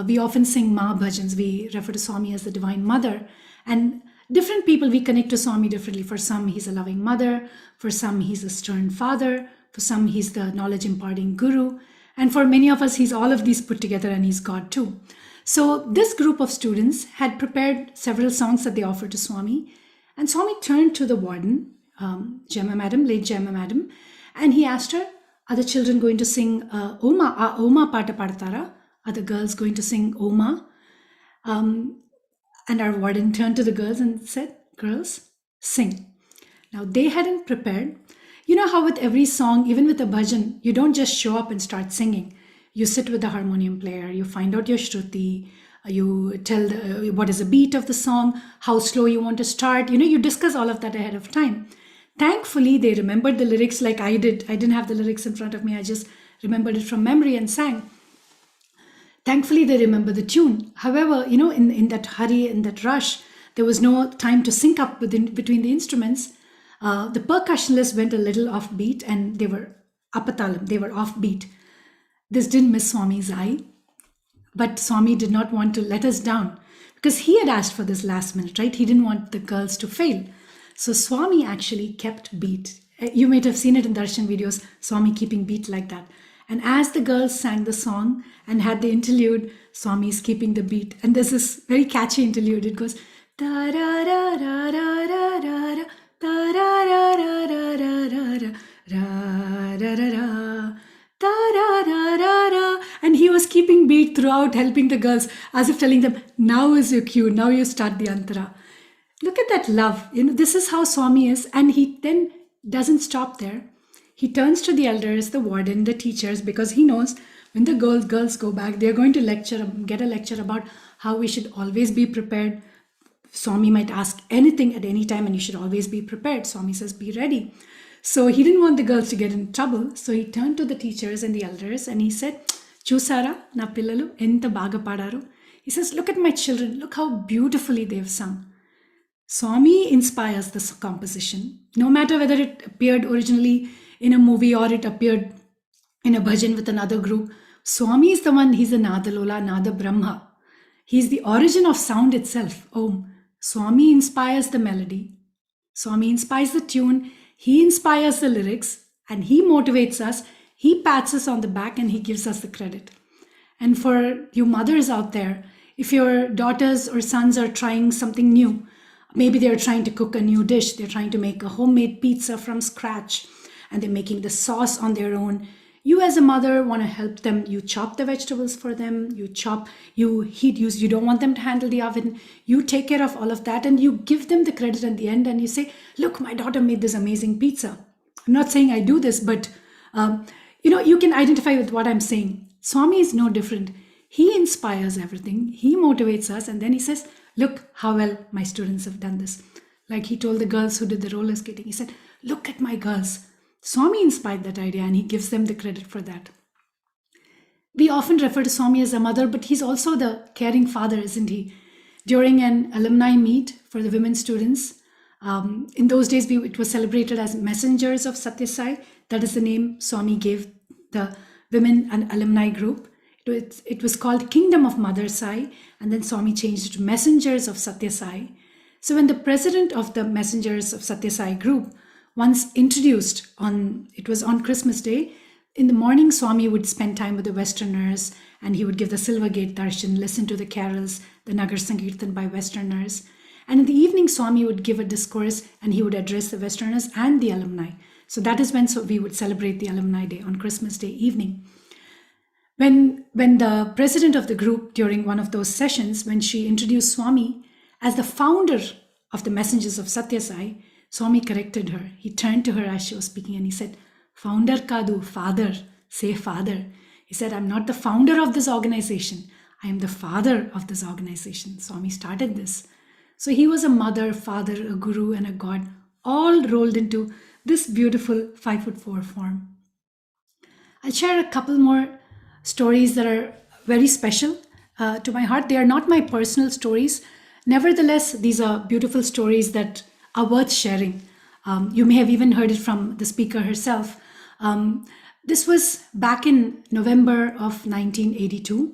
we often sing Ma bhajans. We refer to Swami as the Divine Mother. And different people, we connect to Swami differently. For some, he's a loving mother. For some, he's a stern father. For some, he's the knowledge imparting guru. And for many of us, he's all of these put together, and he's God too. So this group of students had prepared several songs that they offered to Swami. And Swami turned to the warden, Gemma Madam, late Gemma Madam, and he asked her, Are the children going to sing Oma Pata Padtara? Are the girls going to sing Oma? And our warden turned to the girls and said, girls, sing. Now they hadn't prepared. You know how with every song, even with a bhajan, you don't just show up and start singing. You sit with the harmonium player, you find out your shruti, you tell what is the beat of the song, how slow you want to start. You discuss all of that ahead of time. Thankfully, they remembered the lyrics like I did. I didn't have the lyrics in front of me. I just remembered it from memory and sang. Thankfully, they remember the tune. However, in that hurry, in that rush, there was no time to sync up between the instruments. The percussionist went a little off beat and they were apatalam, they were off beat. This didn't miss Swami's eye, but Swami did not want to let us down because he had asked for this last minute, right? He didn't want the girls to fail. So Swami actually kept beat. You might have seen it in darshan videos, Swami keeping beat like that. And as the girls sang the song and had the interlude, Swami is keeping the beat. And there's this very catchy interlude. It goes, da ra ra ra ra ra ra ra. Da ra ra ra ra ra ra ra ra ra ra da ra ra ra ra, and he was keeping beat throughout, helping the girls, as if telling them, now is your cue, now you start the antara. Look at that love. This is how Swami is, and he then doesn't stop there. He turns to the elders, the warden, the teachers, because he knows when the girls go back, they're going to get a lecture about how we should always be prepared. Swami might ask anything at any time and you should always be prepared. Swami says, be ready. So he didn't want the girls to get in trouble. So he turned to the teachers and the elders and he said, Chusara, na pillalu, enta baga padaru. He says, look at my children. Look how beautifully they've sung. Swami inspires this composition. No matter whether it appeared originally in a movie or it appeared in a bhajan with another group, Swami is the one, he's the Nadalola, Nada Brahma. He's the origin of sound itself. Om. Swami inspires the melody. Swami inspires the tune. He inspires the lyrics and he motivates us. He pats us on the back and he gives us the credit. And for you mothers out there, if your daughters or sons are trying something new, maybe they're trying to cook a new dish, they're trying to make a homemade pizza from scratch, and they're making the sauce on their own. You as a mother want to help them. You chop the vegetables for them. You heat, you don't want them to handle the oven. You take care of all of that and you give them the credit at the end and you say, look, my daughter made this amazing pizza. I'm not saying I do this, but you can identify with what I'm saying. Swami is no different. He inspires everything. He motivates us. And then he says, look how well my students have done this. Like he told the girls who did the roller skating, he said, look at my girls. Swami inspired that idea and he gives them the credit for that. We often refer to Swami as a mother, but he's also the caring father, isn't he? During an alumni meet for the women students, in those days it was celebrated as Messengers of Satya Sai. That is the name Swami gave the women and alumni group. It was called Kingdom of Mother Sai, and then Swami changed it to Messengers of Satya Sai. So when the president of the Messengers of Satya Sai group once introduced it was on Christmas Day, in the morning Swami would spend time with the Westerners and he would give the Silver Gate Darshan, listen to the carols, the Nagar Sankirtan by Westerners. And in the evening Swami would give a discourse and he would address the Westerners and the alumni. So that is when we would celebrate the Alumni Day on Christmas Day evening. When the president of the group during one of those sessions, when she introduced Swami as the founder of the Messengers of Satya Sai, Swami corrected her. He turned to her as she was speaking and he said, founder kadu, father, say father. He said, I'm not the founder of this organization. I am the father of this organization. Swami started this. So he was a mother, father, a guru, and a god, all rolled into this beautiful 5'4" form. I'll share a couple more stories that are very special to my heart. They are not my personal stories. Nevertheless, these are beautiful stories that are worth sharing. You may have even heard it from the speaker herself. This was back in November of 1982.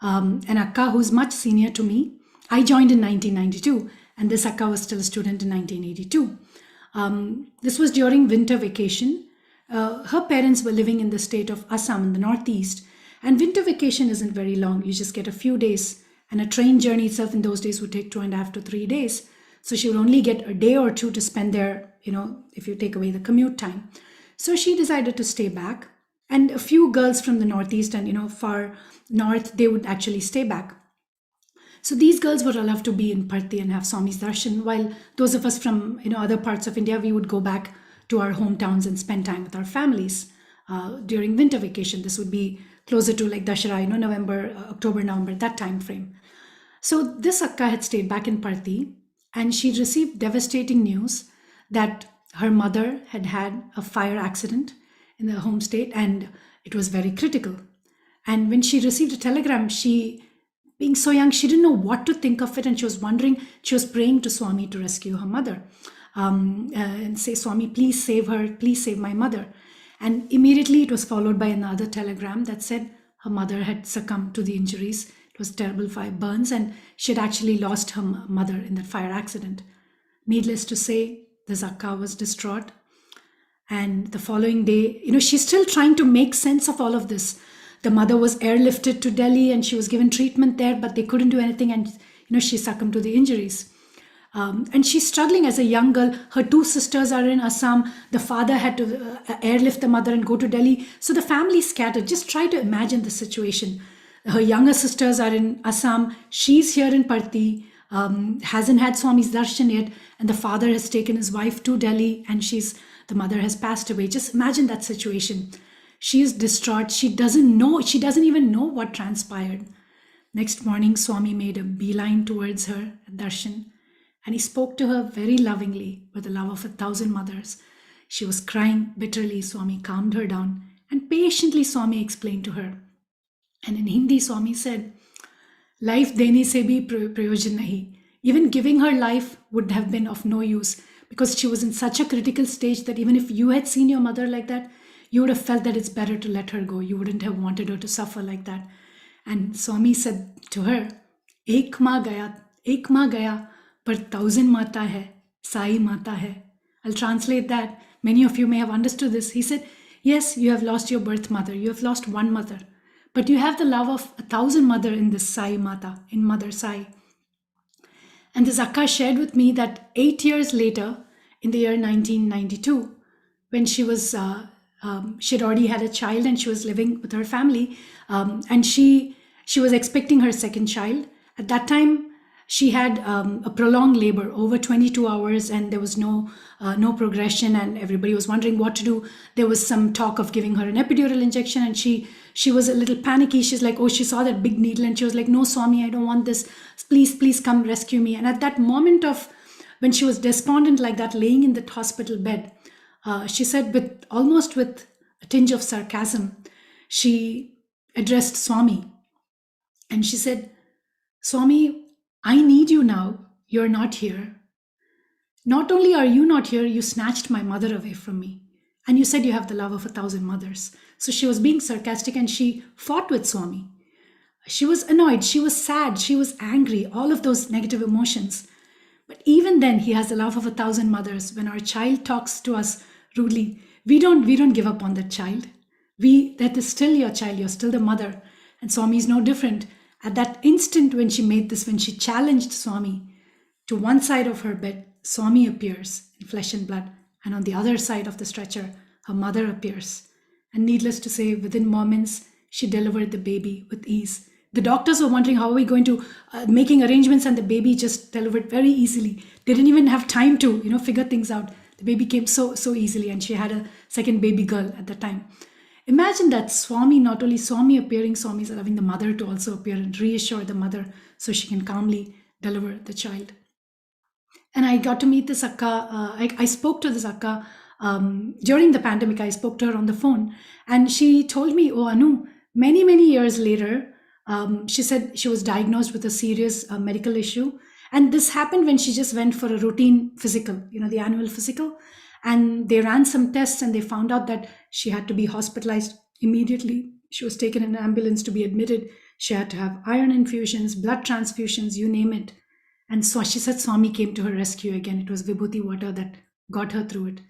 An akka who's much senior to me. I joined in 1992 and this akka was still a student in 1982. This was during winter vacation. Her parents were living in the state of Assam in the northeast, and winter vacation isn't very long. You just get a few days, and a train journey itself in those days would take 2.5 to 3 days. So she would only get a day or two to spend there, if you take away the commute time. So she decided to stay back. And a few girls from the northeast and far north, they would actually stay back. So these girls were allowed to be in Parthi and have Swami's darshan, while those of us from other parts of India, we would go back to our hometowns and spend time with our families during winter vacation. This would be closer to like Dashara, November, October, November, that time frame. So this Akka had stayed back in Parthi, and she received devastating news that her mother had had a fire accident in the home state, and it was very critical. And when she received a telegram, she, being so young, she didn't know what to think of it, and she was wondering, she was praying to Swami to rescue her mother and say, Swami, please save her, please save my mother. And immediately it was followed by another telegram that said her mother had succumbed to the injuries. It was terrible fire burns, and she had actually lost her mother in that fire accident. Needless to say, the Zakka was distraught. And the following day, she's still trying to make sense of all of this. The mother was airlifted to Delhi and she was given treatment there, but they couldn't do anything, and she succumbed to the injuries. And she's struggling as a young girl. Her two sisters are in Assam. The father had to airlift the mother and go to Delhi. So the family scattered. Just try to imagine the situation. Her younger sisters are in Assam. She's here in Parthi, hasn't had Swami's darshan yet, and the father has taken his wife to Delhi, and the mother has passed away. Just imagine that situation. She is distraught. She doesn't even know what transpired. Next morning, Swami made a beeline towards her at darshan, and he spoke to her very lovingly with the love of 1,000 mothers. She was crying bitterly. Swami calmed her down, and patiently Swami explained to her. And in Hindi, Swami said, life dene se bhi prayojan nahi. Even giving her life would have been of no use, because she was in such a critical stage that even if you had seen your mother like that, you would have felt that it's better to let her go. You wouldn't have wanted her to suffer like that. And Swami said to her, ek ma gaya, par 1,000 mata hai, sai mata hai. I'll translate that. Many of you may have understood this. He said, yes, you have lost your birth mother. You have lost one mother. But you have the love of 1,000 mother in this Sai Mata, in Mother Sai. And the Zakka shared with me that 8 years later, in the year 1992, when she had already had a child and she was living with her family, and she was expecting her second child. At that time, she had a prolonged labor, over 22 hours, and there was no progression, and everybody was wondering what to do. There was some talk of giving her an epidural injection, and she was a little panicky. She's like, she saw that big needle, and she was like, no, Swami, I don't want this. Please come rescue me. And at that moment when she was despondent like that, laying in the hospital bed, she said, almost with a tinge of sarcasm, she addressed Swami, and she said, Swami, I need you now. You're not here. Not only are you not here, you snatched my mother away from me. And you said you have the love of 1,000 mothers. So she was being sarcastic, and she fought with Swami. She was annoyed. She was sad. She was angry. All of those negative emotions. But even then, he has the love of 1,000 mothers. When our child talks to us rudely, we don't give up on that child. That is still your child. You're still the mother. And Swami is no different. At that instant when she challenged Swami, to one side of her bed, Swami appears in flesh and blood. And on the other side of the stretcher, her mother appears. And needless to say, within moments, she delivered the baby with ease. The doctors were wondering, how are we going to making arrangements, and the baby just delivered very easily. They didn't even have time to, figure things out. The baby came so easily, and she had a second baby girl at the time. Imagine that Swami, not only Swami appearing, Swami is allowing the mother to also appear and reassure the mother so she can calmly deliver the child. And I got to meet this Akka. I spoke to this Akka during the pandemic. I spoke to her on the phone, and she told me, oh, Anu, many years later, she said she was diagnosed with a serious medical issue. And this happened when she just went for a routine physical, the annual physical. And they ran some tests, and they found out that she had to be hospitalized immediately. She was taken in an ambulance to be admitted. She had to have iron infusions, blood transfusions, you name it. And so she said Swami came to her rescue again. It was Vibhuti water that got her through it.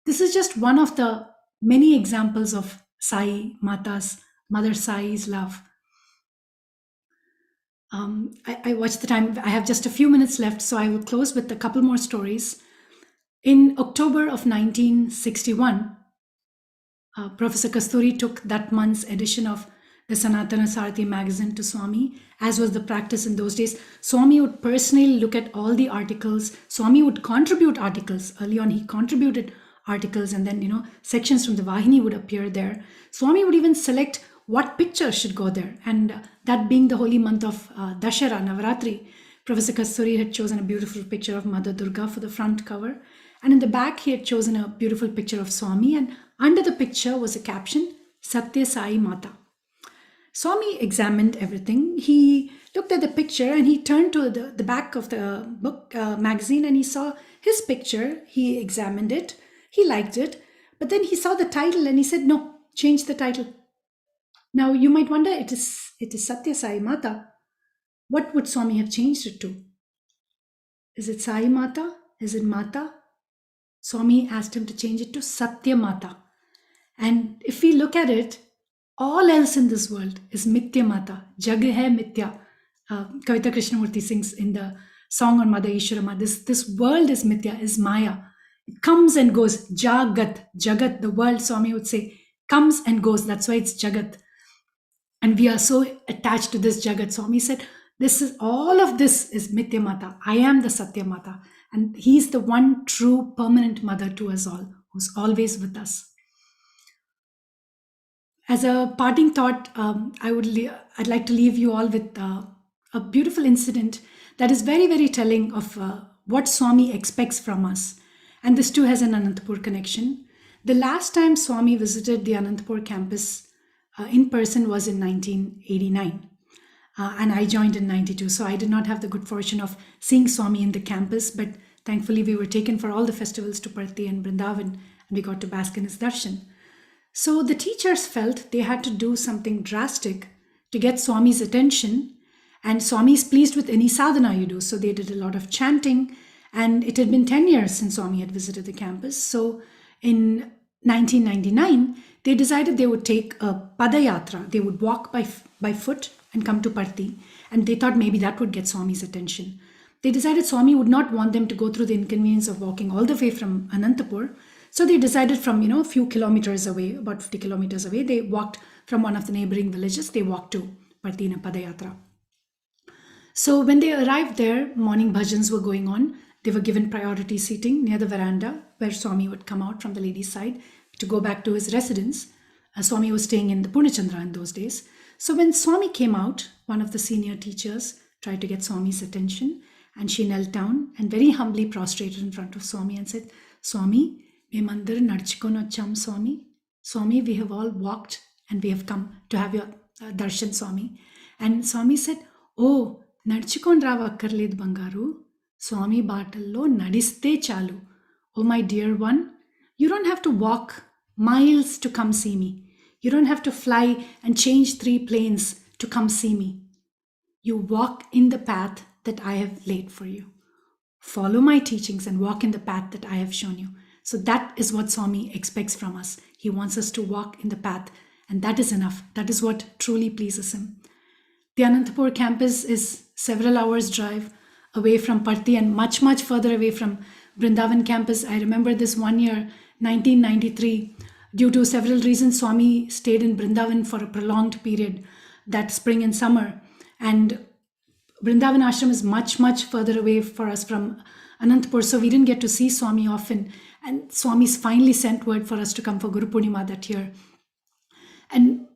This is just one of the many examples of Sai Mata's, Mother Sai's love. I watched the time. I have just a few minutes left, so I will close with a couple more stories. In October of 1961, Professor Kasturi took that month's edition of the Sanatana Sarthi magazine to Swami, as was the practice in those days. Swami would personally look at all the articles. Swami would contribute articles. Early on, he contributed articles, and then, sections from the Vahini would appear there. Swami would even select what picture should go there. And that being the holy month of Dashara, Navaratri, Professor Kasturi had chosen a beautiful picture of Mother Durga for the front cover. And in the back, he had chosen a beautiful picture of Swami. And under the picture was a caption, Satya Sai Mata. Swami examined everything. He looked at the picture and he turned to the back of the book magazine, and he saw his picture. He examined it. He liked it. But then he saw the title and he said, no, change the title. Now, you might wonder, it is Satya Sai Mata. What would Swami have changed it to? Is it Sai Mata? Is it Mata? Swami asked him to change it to Satya Mata. And if we look at it, all else in this world is Mithya Mata. Jag hai Mithya. Kavita Krishnamurti sings in the song on Mother Ishwarama. This world is Mithya, is Maya. It comes and goes. Jagat. Jagat, the world, Swami would say, comes and goes. That's why it's Jagat. And we are so attached to this Jagat. Swami said, all of this is Mithya Mata. I am the Satya Mata. And he's the one true permanent mother to us all, who's always with us. As a parting thought, I'd like to leave you all with a beautiful incident that is very, very telling of what Swami expects from us. And this too has an Anantapur connection. The last time Swami visited the Anantapur campus in person was in 1989. And I joined in 92. So I did not have the good fortune of seeing Swami in the campus, but thankfully we were taken for all the festivals to Parthi and Vrindavan, and we got to bask in his darshan. So the teachers felt they had to do something drastic to get Swami's attention, and Swami is pleased with any sadhana you do. So they did a lot of chanting, and it had been 10 years since Swami had visited the campus. So in 1999, they decided they would take a padayatra. They would walk by foot and come to Parthi, and they thought maybe that would get Swami's attention. They decided Swami would not want them to go through the inconvenience of walking all the way from Anantapur. So they decided from, a few kilometers away, about 50 kilometers away, they walked from one of the neighboring villages, they walked to Parthi in a padayatra. So when they arrived there, morning bhajans were going on. They were given priority seating near the veranda where Swami would come out from the ladies' side to go back to his residence. Swami was staying in the Purnachandra in those days. So when Swami came out, one of the senior teachers tried to get Swami's attention, and she knelt down and very humbly prostrated in front of Swami and said, Swami, Mandir Nadchikon Acham Swami. Swami, we have all walked and we have come to have your darshan, Swami. And Swami said, oh, Nadchikon Rava Karled Bangaru, Swami Batallo Nadiste Chalu. Oh, my dear one, you don't have to walk miles to come see me. You don't have to fly and change 3 planes to come see me. You walk in the path that I have laid for you. Follow my teachings and walk in the path that I have shown you. So that is what Swami expects from us. He wants us to walk in the path, and that is enough. That is what truly pleases him. The Anantapur campus is several hours drive away from Parthi and much, much further away from Vrindavan campus. I remember this one year, 1993, due to several reasons, Swami stayed in Vrindavan for a prolonged period, that spring and summer. And Vrindavan ashram is much, much further away for us from Anantapur, so we didn't get to see Swami often. And Swami's finally sent word for us to come for Guru Purnima that year. And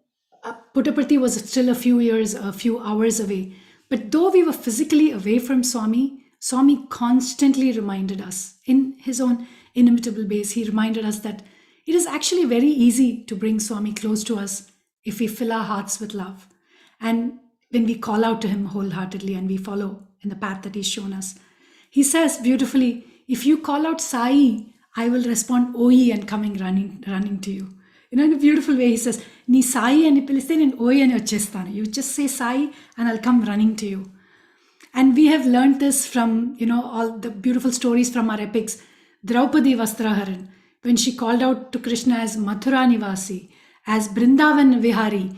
Puttaparthi was still a few hours away. But though we were physically away from Swami, Swami constantly reminded us, in his own inimitable ways, he reminded us that it is actually very easy to bring Swami close to us if we fill our hearts with love. And when we call out to him wholeheartedly and we follow in the path that he's shown us. He says beautifully, if you call out Sai, I will respond Oi and coming running to you. In a beautiful way, he says, Ni Sai ani piliste nen Oi ani vachestanu. You just say Sai and I'll come running to you. And we have learned this from, all the beautiful stories from our epics. Draupadi Vastraharan, when she called out to Krishna as Mathura Nivasi, as Brindavan Vihari,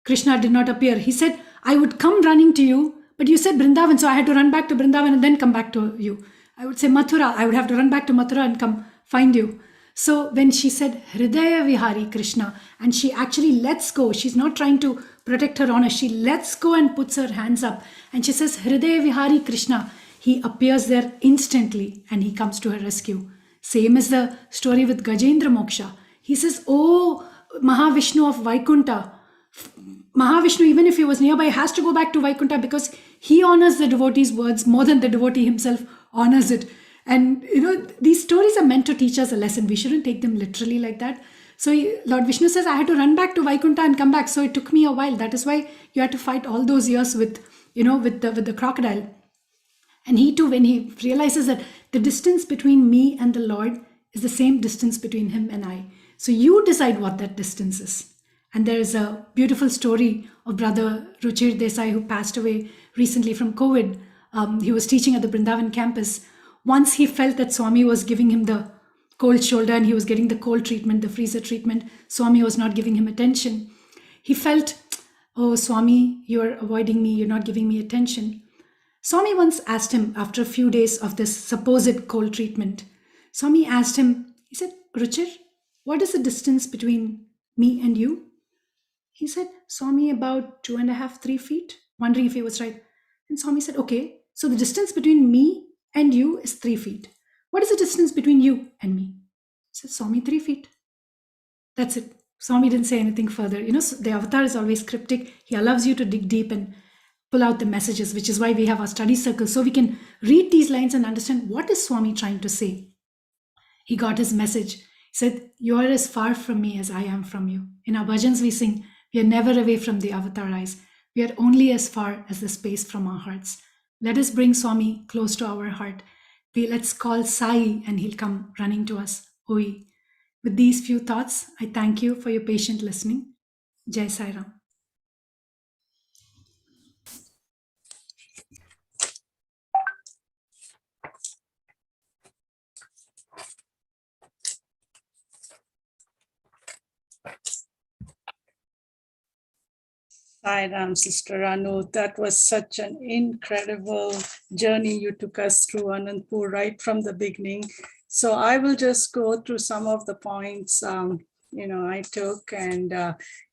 Krishna did not appear. He said, I would come running to you, but you said Brindavan, so I had to run back to Brindavan and then come back to you. I would say Mathura, I would have to run back to Mathura and come find you. So when she said Hridaya Vihari Krishna, and she actually lets go, she's not trying to protect her honor, she lets go and puts her hands up and she says Hridaya Vihari Krishna, he appears there instantly and he comes to her rescue. Same as the story with Gajendra Moksha. He says, oh, Mahavishnu of Vaikunta, Mahavishnu, even if he was nearby, has to go back to Vaikunta because he honors the devotee's words more than the devotee himself honors it. And these stories are meant to teach us a lesson. We shouldn't take them literally like that. So Lord Vishnu says, I had to run back to Vaikunta and come back. So it took me a while. That is why you had to fight all those years with the crocodile. And he too, when he realizes that the distance between me and the Lord is the same distance between him and I. So you decide what that distance is. And there is a beautiful story of Brother Ruchir Desai who passed away recently from COVID. He was teaching at the Brindavan campus. Once he felt that Swami was giving him the cold shoulder and he was getting the cold treatment, the freezer treatment. Swami was not giving him attention. He felt, oh, Swami, you're avoiding me. You're not giving me attention. Swami once asked him after a few days of this supposed cold treatment, Swami asked him, he said, Ruchir, what is the distance between me and you? He said, Swami, about 2.5, 3 feet, wondering if he was right. And Swami said, okay, so the distance between me and you is 3 feet. What is the distance between you and me? He said, Swami, 3 feet. That's it. Swami didn't say anything further. The avatar is always cryptic. He allows you to dig deep and pull out the messages, which is why we have our study circle, so we can read these lines and understand what is Swami trying to say. He got his message. He said, you are as far from me as I am from you. In our bhajans we sing, we are never away from the avatar eyes. We are only as far as the space from our hearts. Let us bring Swami close to our heart. Let's call Sai and he'll come running to us. Oi. With these few thoughts, I thank you for your patient listening. Jai Sai Ram.
Hi, Ram, Sister Anu. That was such an incredible journey you took us through Anantapur right from the beginning. So I will just go through some of the points I took, and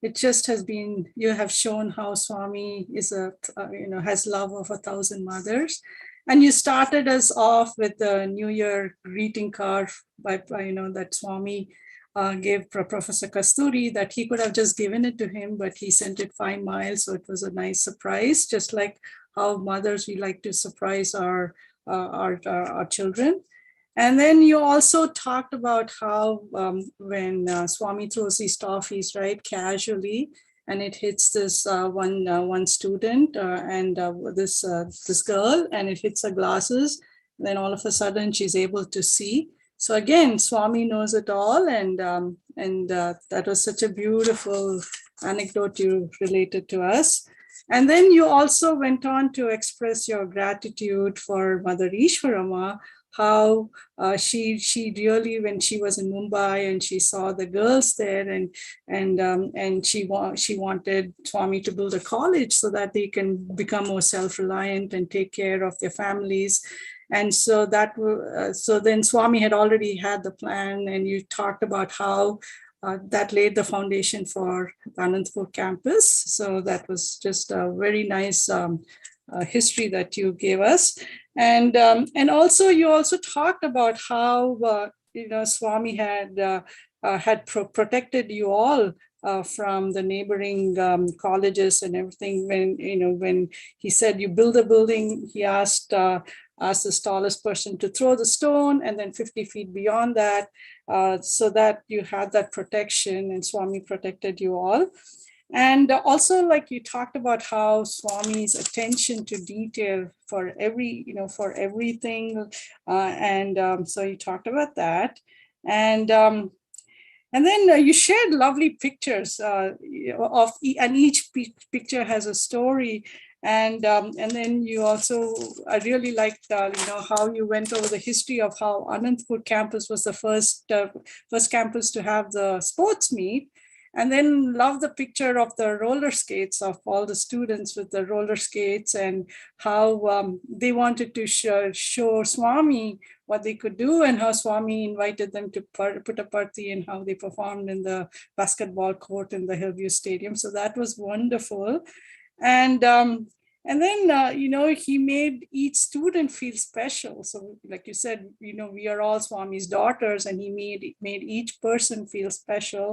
it just has been, you have shown how Swami is has love of 1,000 mothers. And you started us off with the New Year greeting card by that Swami gave Professor Kasturi, that he could have just given it to him, but he sent it 5 miles. So it was a nice surprise, just like how mothers, we like to surprise our children. And then you also talked about how when Swami throws these toffees, right, casually, and it hits this one student and this girl, and it hits her glasses. And then all of a sudden she's able to see. So again, Swami knows it all, and that was such a beautiful anecdote you related to us. And then you also went on to express your gratitude for Mother Ishwarama, how she really, when she was in Mumbai and she saw the girls there, and she wanted Swami to build a college so that they can become more self-reliant and take care of their families. And so so then Swami had already had the plan, and you talked about how that laid the foundation for the Anantapur campus. So that was just a very nice history that you gave us. And also you also talked about how Swami had protected you all from the neighboring colleges and everything. When he said you build a building, he asked the tallest person to throw the stone, and then 50 feet beyond that, so that you had that protection, and Swami protected you all. And also, like you talked about how Swami's attention to detail for everything, so you talked about that, and then you shared lovely pictures and each picture has a story. And then you also, I really liked how you went over the history of how Anantapur campus was the first campus to have the sports meet. And then love the picture of the roller skates, of all the students with the roller skates, and how they wanted to show Swami what they could do, and how Swami invited them to put a party and how they performed in the basketball court in the Hillview Stadium. So that was wonderful. And then, he made each student feel special. So like you said, we are all Swami's daughters, and he made each person feel special.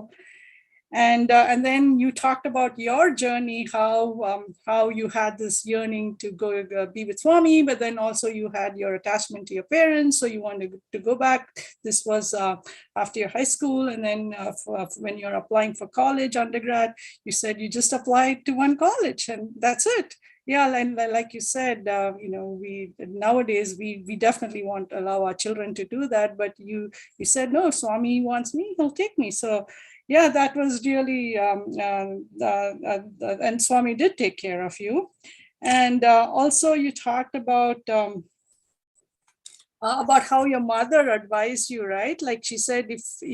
And then you talked about your journey, how you had this yearning to go be with Swami, but then also you had your attachment to your parents, so you wanted to go back. This was after your high school, and then when you're applying for college, undergrad, you said you just applied to one college, and that's it. Yeah, and like you said, we nowadays we definitely want to allow our children to do that, but you said no, Swami wants me, he'll take me. So yeah, that was really, and Swami did take care of you. And also you talked about how your mother advised you, right? Like she said,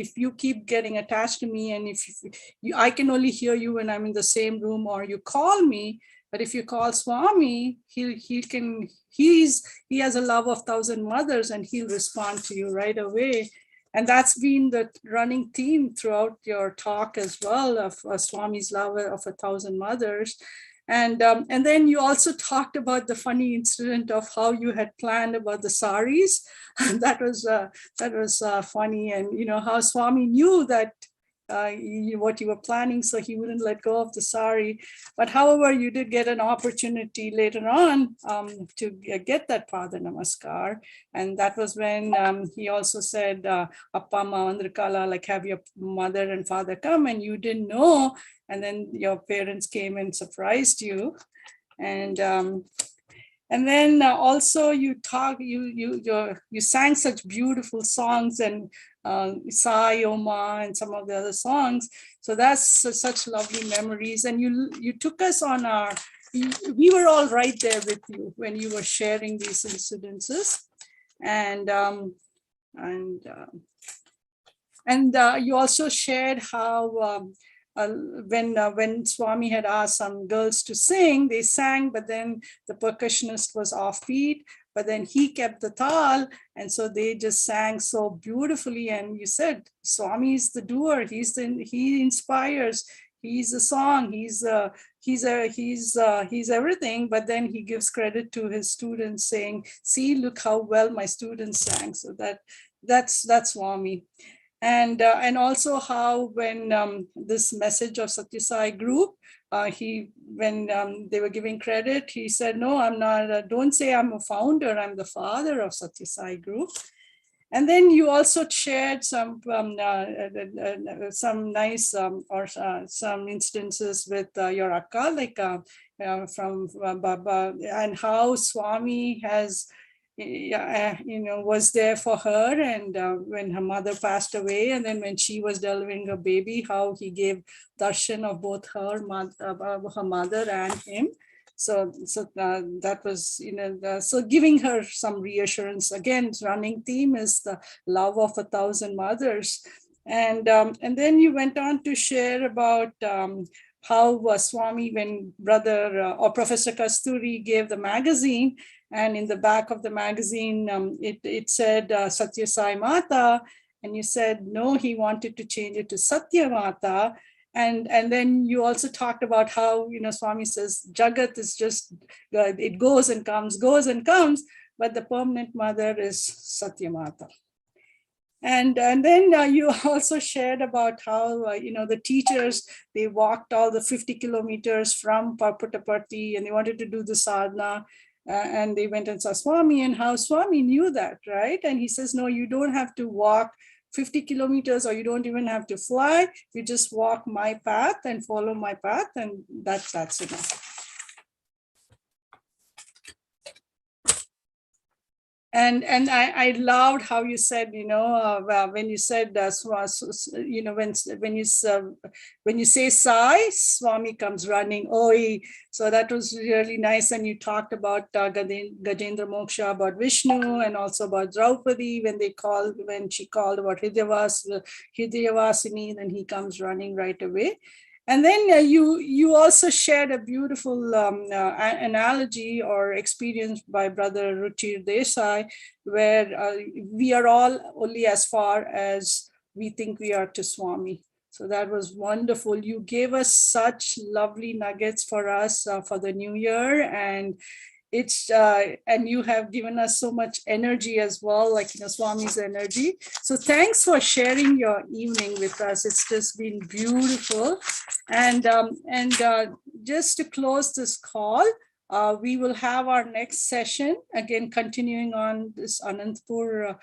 if you keep getting attached to me, and if I can only hear you when I'm in the same room, or you call me, but if you call Swami, he has a love of 1,000 mothers, and he'll respond to you right away. And that's been the running theme throughout your talk as well, of Swami's love of 1,000 mothers. And then you also talked about the funny incident of how you had planned about the saris. that was funny, and how Swami knew that what you were planning, so he wouldn't let go of the sari. But however, you did get an opportunity later on to get that Pada Namaskar, and that was when he also said, Appa Amma Vandrikala, like have your mother and father come, and you didn't know, and then your parents came and surprised you. And then also you sang such beautiful songs, and Sai Oma and some of the other songs. So that's such lovely memories. And you took us on we were all right there with you when you were sharing these incidences. And you also shared how when Swami had asked some girls to sing, they sang, but then the percussionist was offbeat, but then he kept the tal, and so they just sang so beautifully. And you said, Swami is the doer, he inspires, he's a song, he's everything, but then he gives credit to his students, saying, see, look how well my students sang. So that's Swami. And also how when this message of Satya Sai group, when they were giving credit, he said, no, I'm not, don't say I'm a founder, I'm the father of Satya Sai group. And then you also shared some nice some instances with your akka, like from Baba, and how Swami has was there for her, and when her mother passed away, and then when she was delivering a baby, how he gave darshan of both her mother and him. So that was, so giving her some reassurance. Again, running theme is the love of 1,000 mothers. And then you went on to share about how Swami, when brother or Professor Kasturi gave the magazine, and in the back of the magazine, it said Satya Sai Mata, and you said, no, he wanted to change it to Satya Mata. And then you also talked about how, Swami says, Jagat is just, it goes and comes, but the permanent mother is Satya Mata. And then you also shared about how, the teachers, they walked all the 50 kilometers from Puttaparthi, and they wanted to do the sadhana. And they went and saw Swami, and how Swami knew that, right? And he says, no, you don't have to walk 50 kilometers, or you don't even have to fly. You just walk my path and follow my path, and that's enough. And I loved how you said, when you said, when you say Sai, Swami comes running, oi. So that was really nice. And you talked about Gajendra Moksha, about Vishnu, and also about Draupadi, when she called about Hridayavasini, then he comes running right away. And then you also shared a beautiful analogy or experience by Brother Ruchir Desai, where we are all only as far as we think we are to Swami. So that was wonderful. You gave us such lovely nuggets for us for the new year, and it's and you have given us so much energy as well, like Swami's energy. So thanks for sharing your evening with us. It's just been beautiful. And just to close this call, we will have our next session again, continuing on this Anantapur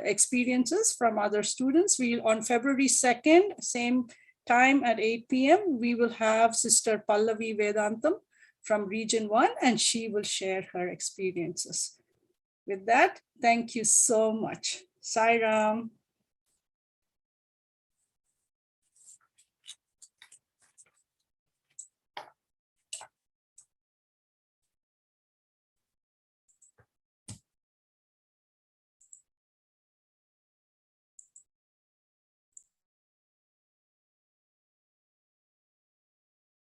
experiences from other students. We on February 2nd, same time at 8 p.m. we will have Sister Pallavi Vedantam from Region 1, and she will share her experiences. With that, thank you so much. Sai Ram.